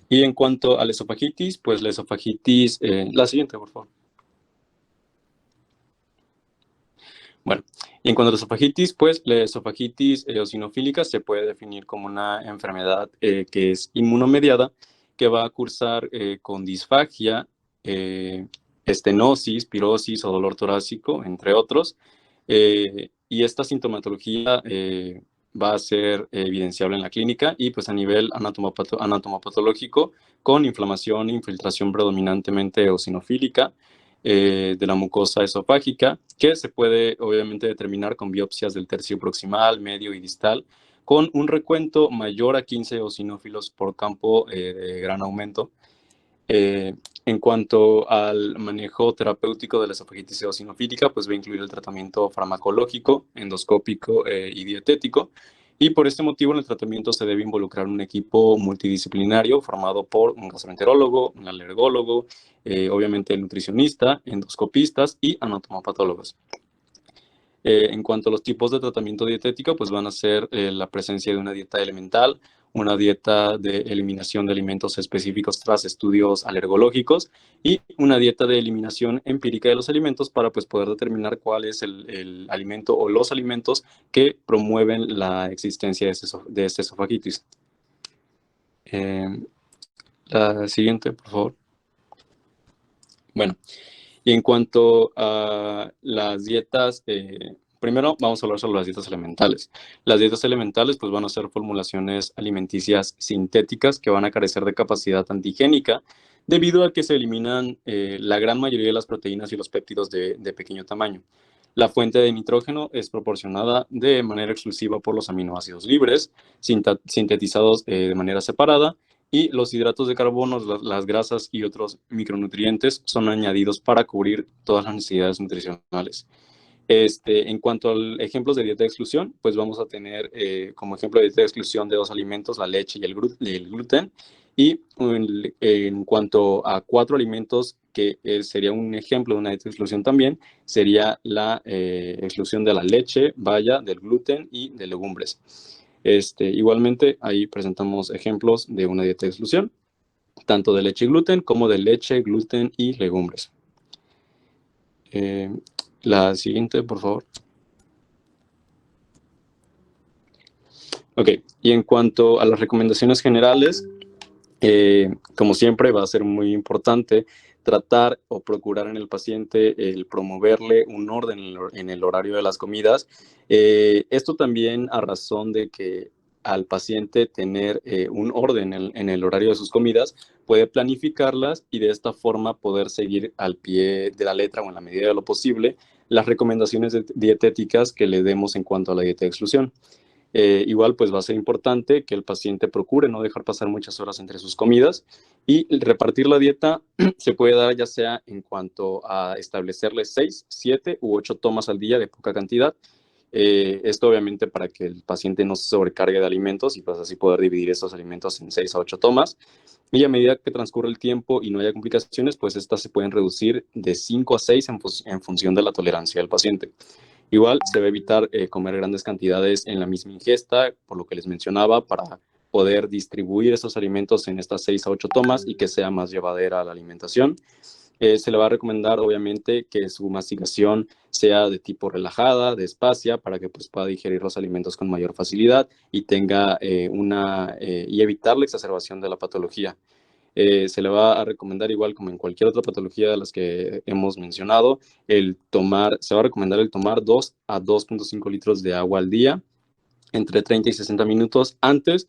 Y en cuanto a la esofagitis, pues la esofagitis, la siguiente, por favor. Bueno, Y en cuanto a la esofagitis, pues la esofagitis eosinofílica se puede definir como una enfermedad que es inmunomediada, que va a cursar con disfagia, estenosis, pirosis o dolor torácico, entre otros. Y esta sintomatología va a ser evidenciable en la clínica y pues a nivel anatomopatológico con inflamación e infiltración predominantemente eosinofílica de la mucosa esofágica, que se puede obviamente determinar con biopsias del tercio proximal, medio y distal, con un recuento mayor a 15 eosinófilos por campo de gran aumento. En cuanto al manejo terapéutico de la esofagitis eosinofílica, pues va a incluir el tratamiento farmacológico, endoscópico y dietético. Y por este motivo en el tratamiento se debe involucrar un equipo multidisciplinario formado por un gastroenterólogo, un alergólogo, obviamente el nutricionista, endoscopistas y anatomopatólogos. En cuanto a los tipos de tratamiento dietético, pues van a ser la presencia de una dieta elemental, una dieta de eliminación de alimentos específicos tras estudios alergológicos y una dieta de eliminación empírica de los alimentos para pues, poder determinar cuál es el alimento o los alimentos que promueven la existencia de esta esofagitis. La siguiente, por favor. Bueno, y en cuanto a las dietas, primero vamos a hablar sobre las dietas elementales. Las dietas elementales pues van a ser formulaciones alimenticias sintéticas que van a carecer de capacidad antigénica debido a que se eliminan la gran mayoría de las proteínas y los péptidos de pequeño tamaño. La fuente de nitrógeno es proporcionada de manera exclusiva por los aminoácidos libres, sintetizados de manera separada, y los hidratos de carbono, las grasas y otros micronutrientes son añadidos para cubrir todas las necesidades nutricionales. En cuanto a ejemplos de dieta de exclusión, pues vamos a tener como ejemplo de dieta de exclusión de dos alimentos, la leche y el gluten. Y en cuanto a 4 alimentos, que sería un ejemplo de una dieta de exclusión también, sería la exclusión de la leche, baya, del gluten y de legumbres. Igualmente, ahí presentamos ejemplos de una dieta de exclusión, tanto de leche y gluten como de leche, gluten y legumbres. La siguiente, por favor. Ok, y en cuanto a las recomendaciones generales, como siempre va a ser muy importante tratar o procurar en el paciente el promoverle un orden en el horario de las comidas. Esto también a razón de que al paciente tener un orden en el horario de sus comidas, puede planificarlas y de esta forma poder seguir al pie de la letra o en la medida de lo posible las recomendaciones dietéticas que le demos en cuanto a la dieta de exclusión. Igual pues va a ser importante que el paciente procure no dejar pasar muchas horas entre sus comidas y repartir la dieta se puede dar ya sea en cuanto a establecerle 6, 7 u 8 tomas al día de poca cantidad. Esto obviamente para que el paciente no se sobrecargue de alimentos y pues así poder dividir estos alimentos en 6 a 8 tomas. Y a medida que transcurre el tiempo y no haya complicaciones, pues estas se pueden reducir de 5 a 6 en función de la tolerancia del paciente. Igual se debe evitar comer grandes cantidades en la misma ingesta, por lo que les mencionaba, para poder distribuir esos alimentos en estas 6 a 8 tomas y que sea más llevadera la alimentación. Se le va a recomendar, obviamente, que su masticación sea de tipo relajada, despacia, para que pues, pueda digerir los alimentos con mayor facilidad y tenga y evitar la exacerbación de la patología. Se le va a recomendar, igual como en cualquier otra patología de las que hemos mencionado, se va a recomendar el tomar 2 a 2.5 litros de agua al día, entre 30 y 60 minutos antes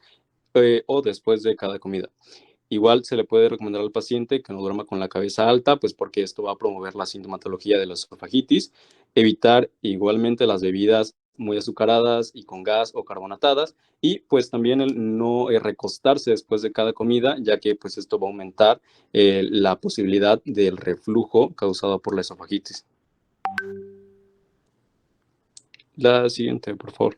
o después de cada comida. Igual se le puede recomendar al paciente que no duerma con la cabeza alta, pues porque esto va a promover la sintomatología de la esofagitis. Evitar igualmente las bebidas muy azucaradas y con gas o carbonatadas. Y pues también el no recostarse después de cada comida, ya que pues esto va a aumentar la posibilidad del reflujo causado por la esofagitis. La siguiente, por favor.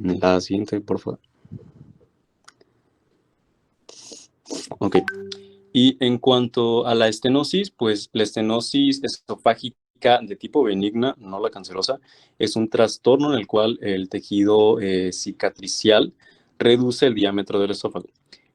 La siguiente, por favor. Ok. Y en cuanto a la estenosis, pues la estenosis esofágica de tipo benigna, no la cancerosa, es un trastorno en el cual el tejido cicatricial reduce el diámetro del esófago.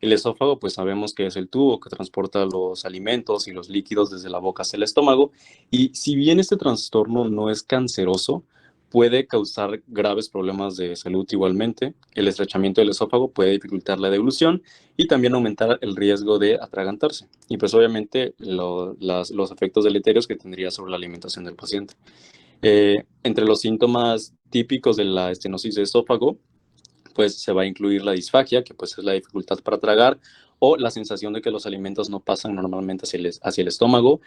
El esófago, pues sabemos que es el tubo que transporta los alimentos y los líquidos desde la boca hacia el estómago. Y si bien este trastorno no es canceroso, puede causar graves problemas de salud igualmente. El estrechamiento del esófago puede dificultar la deglución y también aumentar el riesgo de atragantarse. Y pues obviamente los efectos deleterios que tendría sobre la alimentación del paciente. Entre los síntomas típicos de la estenosis de esófago, pues se va a incluir la disfagia, que pues es la dificultad para tragar, o la sensación de que los alimentos no pasan normalmente hacia el estómago.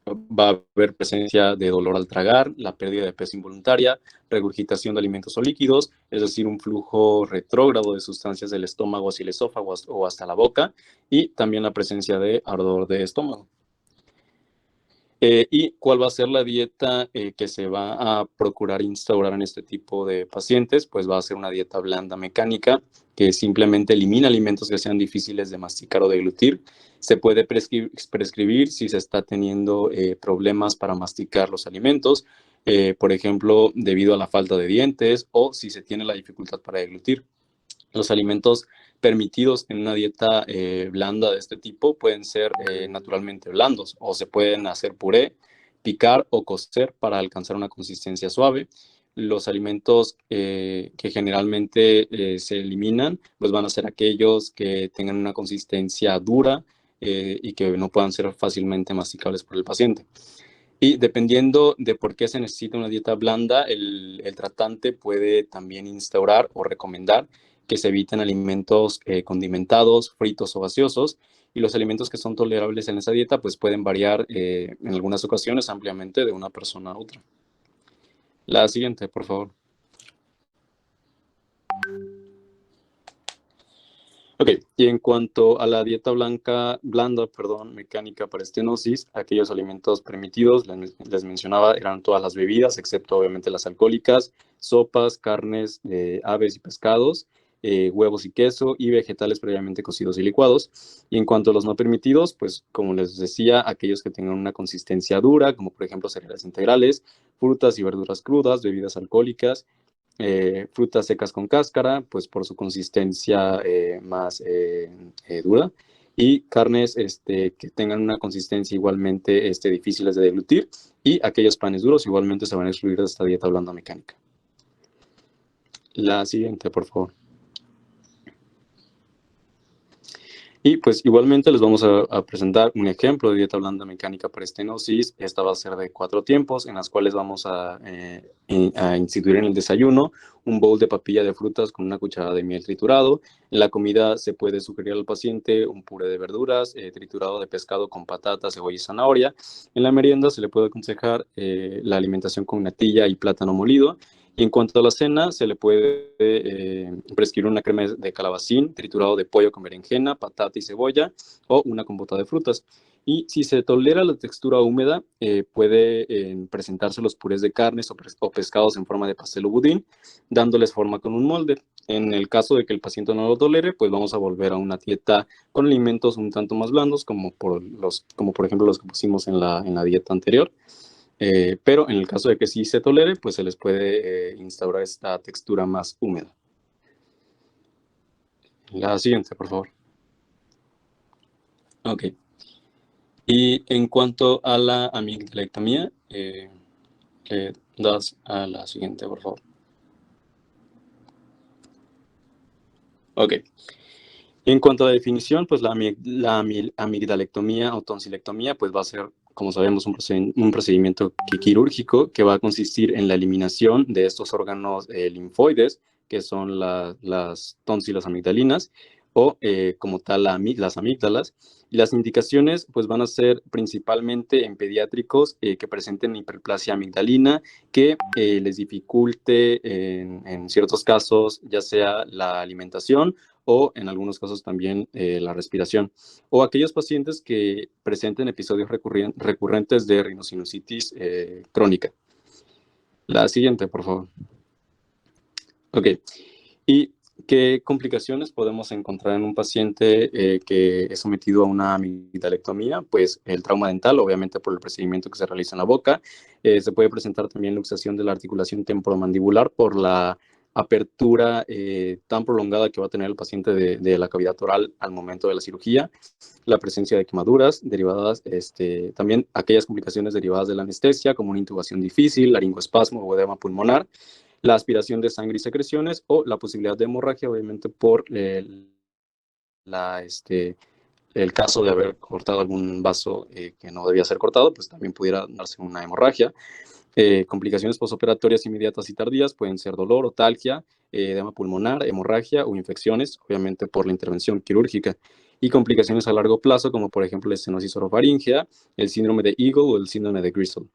Va a haber presencia de dolor al tragar, la pérdida de peso involuntaria, regurgitación de alimentos o líquidos, es decir, un flujo retrógrado de sustancias del estómago hacia el esófago o hasta la boca, y también la presencia de ardor de estómago. ¿Y cuál va a ser la dieta que se va a procurar instaurar en este tipo de pacientes? Pues va a ser una dieta blanda mecánica que simplemente elimina alimentos que sean difíciles de masticar o deglutir. Se puede prescribir si se está teniendo problemas para masticar los alimentos, por ejemplo, debido a la falta de dientes o si se tiene la dificultad para deglutir. Los alimentos permitidos en una dieta blanda de este tipo pueden ser naturalmente blandos o se pueden hacer puré, picar o cocer para alcanzar una consistencia suave. Los alimentos que generalmente se eliminan pues van a ser aquellos que tengan una consistencia dura y que no puedan ser fácilmente masticables por el paciente. Y dependiendo de por qué se necesita una dieta blanda, el tratante puede también instaurar o recomendar que se eviten alimentos condimentados, fritos o gaseosos, y los alimentos que son tolerables en esa dieta pues pueden variar en algunas ocasiones ampliamente de una persona a otra. La siguiente, por favor. Ok, y en cuanto a la dieta blanda, mecánica para estenosis, aquellos alimentos permitidos, les mencionaba, eran todas las bebidas, excepto obviamente las alcohólicas, sopas, carnes, aves y pescados, huevos y queso, y vegetales previamente cocidos y licuados. Y en cuanto a los no permitidos, pues como les decía, aquellos que tengan una consistencia dura, como por ejemplo cereales integrales, frutas y verduras crudas, bebidas alcohólicas, frutas secas con cáscara, pues por su consistencia más dura, y carnes que tengan una consistencia igualmente difíciles de deglutir, y aquellos panes duros igualmente se van a excluir de esta dieta blanda mecánica. La siguiente, por favor. Y pues igualmente les vamos a presentar un ejemplo de dieta blanda mecánica para estenosis. Esta va a ser de 4 tiempos, en las cuales vamos a instituir en el desayuno un bowl de papilla de frutas con una cucharada de miel triturado. En la comida se puede sugerir al paciente un puré de verduras, triturado de pescado con patata, cebolla y zanahoria. En la merienda se le puede aconsejar la alimentación con natilla y plátano molido. Y en cuanto a la cena, se le puede prescribir una crema de calabacín, triturado de pollo con berenjena, patata y cebolla, o una compota de frutas. Y si se tolera la textura húmeda, puede presentarse los purés de carnes o pescados en forma de pastel o budín, dándoles forma con un molde. En el caso de que el paciente no lo tolere, pues vamos a volver a una dieta con alimentos un tanto más blandos, como por ejemplo los que pusimos en la dieta anterior. Pero en el caso de que sí se tolere, pues se les puede instaurar esta textura más húmeda. La siguiente, por favor. Ok. Y en cuanto a la amigdalectomía, le das a la siguiente, por favor. Ok. En cuanto a la definición, pues la amigdalectomía o tonsilectomía, pues va a ser, como sabemos, un procedimiento quirúrgico que va a consistir en la eliminación de estos órganos linfoides, que son las tónsilas amigdalinas, o como tal las amígdalas. Y las indicaciones pues van a ser principalmente en pediátricos que presenten hiperplasia amigdalina, que les dificulte en ciertos casos ya sea la alimentación o en algunos casos también la respiración, o aquellos pacientes que presenten episodios recurrentes de rinosinusitis crónica. La siguiente, por favor. Ok. ¿Y qué complicaciones podemos encontrar en un paciente que es sometido a una amigdalectomía? Pues el trauma dental, obviamente por el procedimiento que se realiza en la boca. Se puede presentar también luxación de la articulación temporomandibular por la apertura tan prolongada que va a tener el paciente de la cavidad oral al momento de la cirugía, la presencia de quemaduras derivadas, también aquellas complicaciones derivadas de la anestesia, como una intubación difícil, laringoespasmo o edema pulmonar, la aspiración de sangre y secreciones o la posibilidad de hemorragia, obviamente por el caso de haber cortado algún vaso que no debía ser cortado, pues también pudiera darse una hemorragia. Complicaciones posoperatorias inmediatas y tardías pueden ser dolor, otalgia, edema pulmonar, hemorragia o infecciones, obviamente por la intervención quirúrgica. Y complicaciones a largo plazo, como por ejemplo la estenosis orofaríngea, el síndrome de Eagle o el síndrome de Gristle.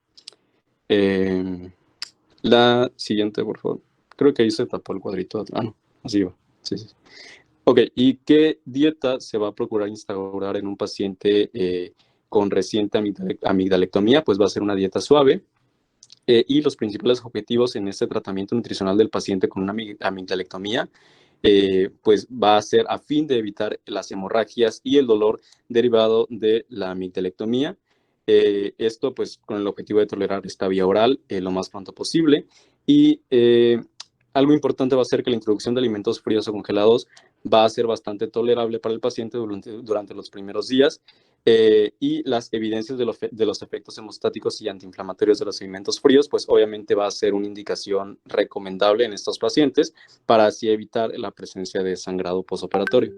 La siguiente, por favor. Creo que ahí se tapó el cuadrito. Ah, no, así va. Sí, sí. Ok, ¿y qué dieta se va a procurar instaurar en un paciente con reciente amigdalectomía? Pues va a ser una dieta suave. Y los principales objetivos en este tratamiento nutricional del paciente con una amigdalectomía, pues va a ser a fin de evitar las hemorragias y el dolor derivado de la amigdalectomía. Esto pues con el objetivo de tolerar esta vía oral lo más pronto posible. Y algo importante va a ser que la introducción de alimentos fríos o congelados va a ser bastante tolerable para el paciente durante los primeros días. Y las evidencias de los efectos hemostáticos y antiinflamatorios de los alimentos fríos, pues obviamente va a ser una indicación recomendable en estos pacientes para así evitar la presencia de sangrado postoperatorio.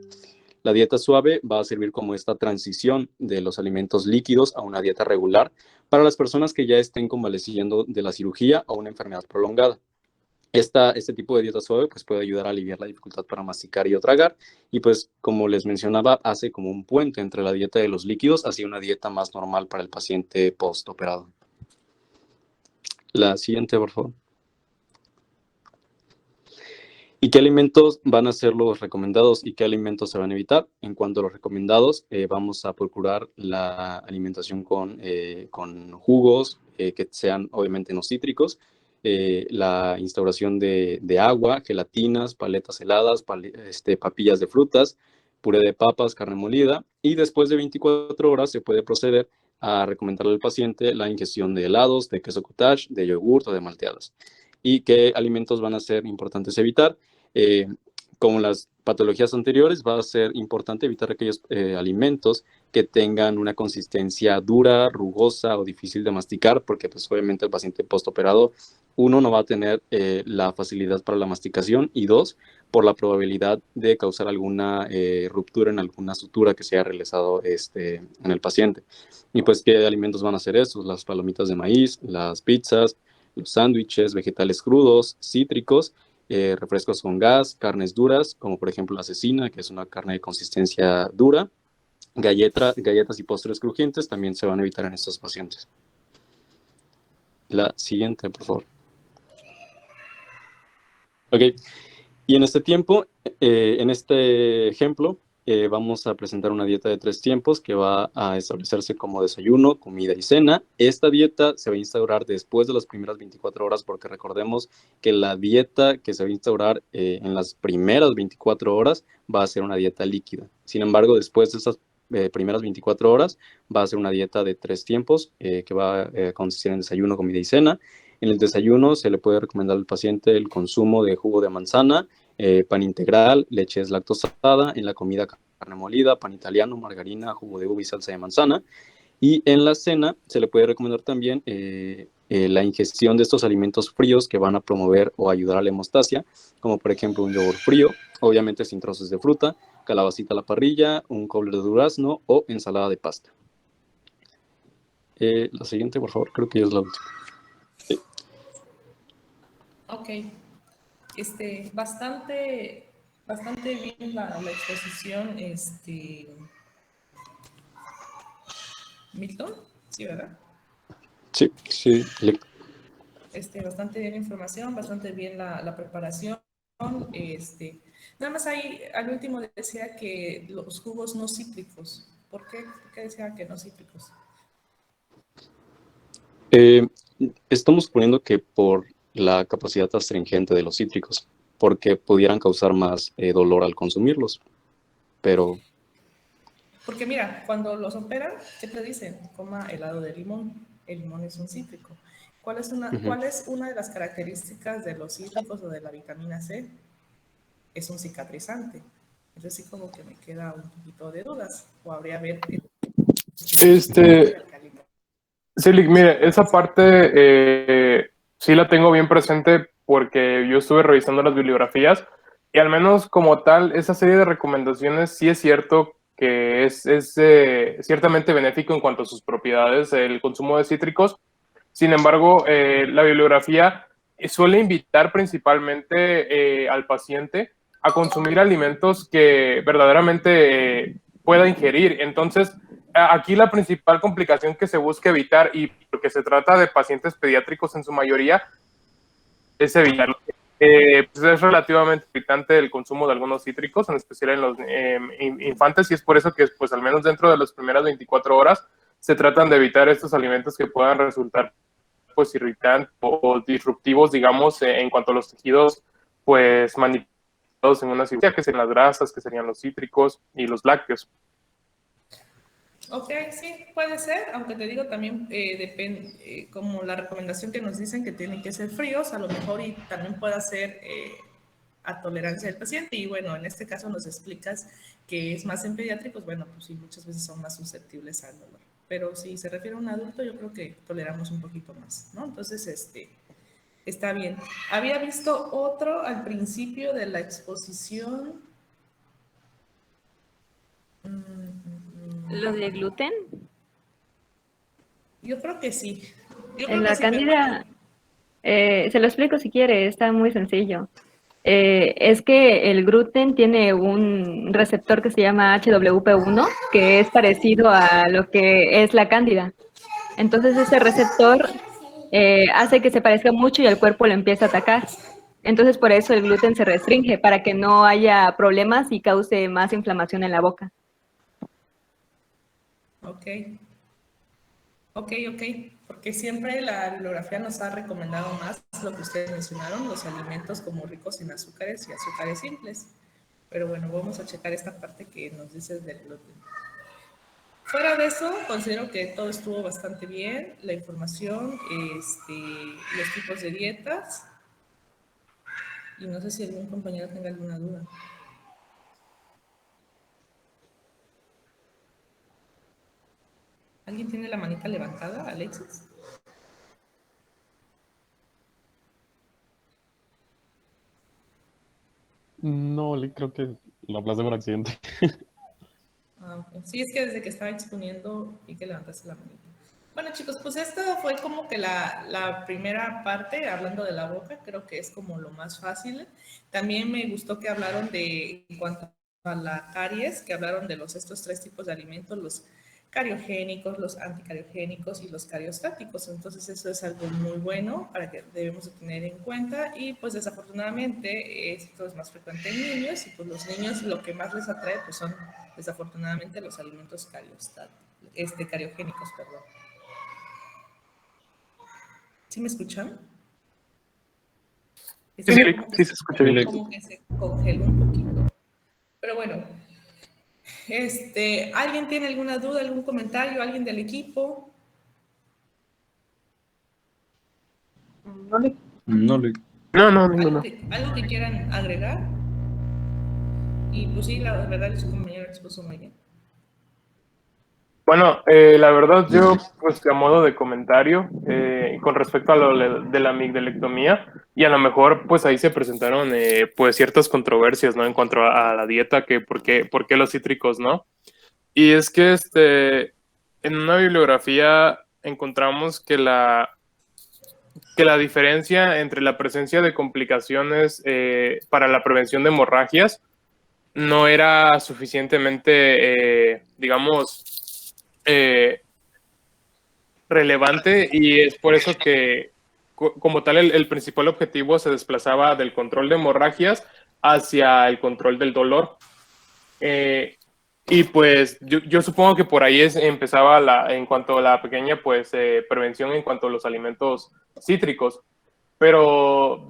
La dieta suave va a servir como esta transición de los alimentos líquidos a una dieta regular para las personas que ya estén convaleciendo de la cirugía o una enfermedad prolongada. Este tipo de dieta suave pues, puede ayudar a aliviar la dificultad para masticar y o tragar, y pues como les mencionaba, hace como un puente entre la dieta de los líquidos hacia una dieta más normal para el paciente postoperado. La siguiente, por favor. ¿Y qué alimentos van a ser los recomendados y qué alimentos se van a evitar? En cuanto a los recomendados, vamos a procurar la alimentación con jugos que sean obviamente no cítricos, la instauración de agua, gelatinas, paletas heladas, papillas de frutas, puré de papas, carne molida, y después de 24 horas se puede proceder a recomendarle al paciente la ingestión de helados, de queso cottage, de yogurt o de malteadas. ¿Y qué alimentos van a ser importantes evitar? Como las patologías anteriores, va a ser importante evitar aquellos alimentos que tengan una consistencia dura, rugosa o difícil de masticar, porque pues obviamente el paciente postoperado, uno, no va a tener la facilidad para la masticación, y dos, por la probabilidad de causar alguna ruptura en alguna sutura que se haya realizado en el paciente. Y pues, ¿qué alimentos van a ser esos? Las palomitas de maíz, las pizzas, los sándwiches, vegetales crudos, cítricos, refrescos con gas, carnes duras, como por ejemplo la cecina, que es una carne de consistencia dura, galletas y postres crujientes también se van a evitar en estos pacientes. La siguiente, por favor. Ok, y en este tiempo, en este ejemplo, vamos a presentar una dieta de 3 tiempos que va a establecerse como desayuno, comida y cena. Esta dieta se va a instaurar después de las primeras 24 horas, porque recordemos que la dieta que se va a instaurar en las primeras 24 horas va a ser una dieta líquida. Sin embargo, después de esas primeras 24 horas va a ser una dieta de 3 tiempos que va a consistir en desayuno, comida y cena. En el desayuno se le puede recomendar al paciente el consumo de jugo de manzana, pan integral, leche deslactosada. En la comida, carne molida, pan italiano, margarina, jugo de uva y salsa de manzana. Y en la cena se le puede recomendar también la ingestión de estos alimentos fríos que van a promover o ayudar a la hemostasia, como por ejemplo un yogur frío, obviamente sin trozos de fruta, calabacita a la parrilla, un cobbler de durazno o ensalada de pasta. La siguiente, por favor, creo que ya es la última. Ok. Bastante bien la exposición, Milton, sí, ¿verdad? Sí, sí. Bastante bien la información, bastante bien la preparación. Nada más ahí, al último decía que los jugos no cítricos. ¿Por qué? ¿Por qué decía que no cítricos? Estamos suponiendo que por la capacidad astringente de los cítricos, porque pudieran causar más dolor al consumirlos, pero... Porque mira, cuando los operan, siempre dicen, coma helado de limón. El limón es un cítrico. ¿Cuál es una de las características de los cítricos o de la vitamina C? Es un cicatrizante. Entonces sí como que me queda un poquito de dudas. O habría ver Celic, mire, esa parte sí la tengo bien presente porque yo estuve revisando las bibliografías y al menos como tal, esa serie de recomendaciones sí es cierto que es ciertamente benéfico en cuanto a sus propiedades, el consumo de cítricos. Sin embargo, la bibliografía suele invitar principalmente al paciente a consumir alimentos que verdaderamente pueda ingerir. Entonces, aquí la principal complicación que se busca evitar, y porque se trata de pacientes pediátricos en su mayoría, es evitar. Pues es relativamente irritante el consumo de algunos cítricos, en especial en los infantes, y es por eso que, pues, al menos dentro de las primeras 24 horas, se tratan de evitar estos alimentos que puedan resultar pues irritantes o disruptivos, digamos, en cuanto a los tejidos, pues manipulados en una cirugía, que serían las grasas, que serían los cítricos y los lácteos. Ok, sí, puede ser, aunque te digo también depende, como la recomendación que nos dicen que tienen que ser fríos, a lo mejor y también puede ser a tolerancia del paciente. Y bueno, en este caso nos explicas que es más en pediátricos, bueno, pues sí, muchas veces son más susceptibles al dolor. Pero si se refiere a un adulto, yo creo que toleramos un poquito más, ¿no? Entonces, está bien. Había visto otro al principio de la exposición. ¿Lo de gluten? Yo creo que sí. Yo creo En que la sí, pero cándida, se lo explico si quiere, está muy sencillo. Es que el gluten tiene un receptor que se llama HWP1, que es parecido a lo que es la cándida. Entonces ese receptor hace que se parezca mucho y el cuerpo lo empieza a atacar. Entonces por eso el gluten se restringe, para que no haya problemas y cause más inflamación en la boca. Ok. Ok, porque siempre la bibliografía nos ha recomendado más lo que ustedes mencionaron, los alimentos como ricos en azúcares y azúcares simples. Pero bueno, vamos a checar esta parte que nos dices del gluten. Fuera de eso, considero que todo estuvo bastante bien, la información, los tipos de dietas, y no sé si algún compañero tenga alguna duda. ¿Alguien tiene la manita levantada, Alexis? No, creo que lo aplacé por accidente. Okay. Sí, es que desde que estaba exponiendo y que levantaste la manita. Bueno, chicos, pues esto fue como que la primera parte, hablando de la boca, creo que es como lo más fácil. También me gustó que hablaron en cuanto a la caries, que hablaron de estos tres tipos de alimentos, los cariogénicos, los anticariogénicos y los cariostáticos. Entonces eso es algo muy bueno para que debemos de tener en cuenta, y pues desafortunadamente esto es más frecuente en niños, y pues los niños lo que más les atrae pues son desafortunadamente los alimentos cariogénicos, perdón. ¿Sí me escuchan? Sí, sí se escucha bien. Como que se congeló un poquito. Pero bueno, ¿alguien tiene alguna duda, algún comentario, alguien del equipo? No, No. ¿Algo que quieran agregar? Y pues sí, la verdad, su compañero expuso muy bien. Bueno, la verdad yo, pues a modo de comentario, con respecto a lo de la amigdalectomía, y a lo mejor pues ahí se presentaron pues ciertas controversias, ¿no? En cuanto a la dieta, que por qué los cítricos, ¿no? Y es que en una bibliografía encontramos que la diferencia entre la presencia de complicaciones para la prevención de hemorragias no era suficientemente, digamos, relevante, y es por eso que como tal el principal objetivo se desplazaba del control de hemorragias hacia el control del dolor. Y pues yo supongo que por ahí empezaba en cuanto a la pequeña pues prevención en cuanto a los alimentos cítricos, pero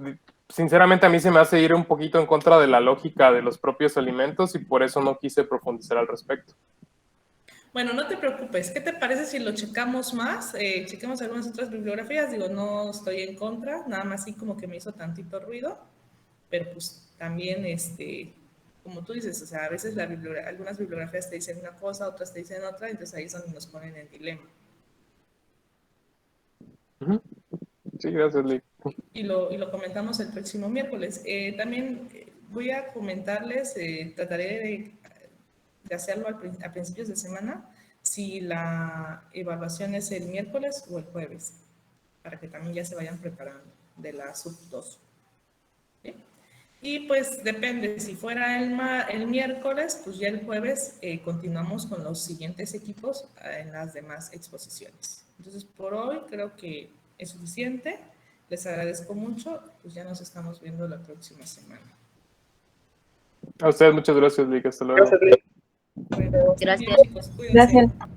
sinceramente a mí se me hace ir un poquito en contra de la lógica de los propios alimentos, y por eso no quise profundizar al respecto. Bueno, no te preocupes. ¿Qué te parece si lo checamos más? Chequemos algunas otras bibliografías. Digo, no estoy en contra, nada más sí como que me hizo tantito ruido, pero pues también, como tú dices, o sea, a veces algunas bibliografías te dicen una cosa, otras te dicen otra, entonces ahí es donde nos ponen en dilema. Sí, gracias, Lick. Y lo comentamos el próximo miércoles. También voy a comentarles, trataré de hacerlo a principios de semana, si la evaluación es el miércoles o el jueves, para que también ya se vayan preparando de la sub 2. ¿Sí? Y pues depende, si fuera el miércoles, pues ya el jueves continuamos con los siguientes equipos en las demás exposiciones. Entonces, por hoy creo que es suficiente. Les agradezco mucho, pues ya nos estamos viendo la próxima semana. A ustedes muchas gracias, Lick. Hasta luego. Bueno, Gracias. bien, chicos, cuídense. Gracias.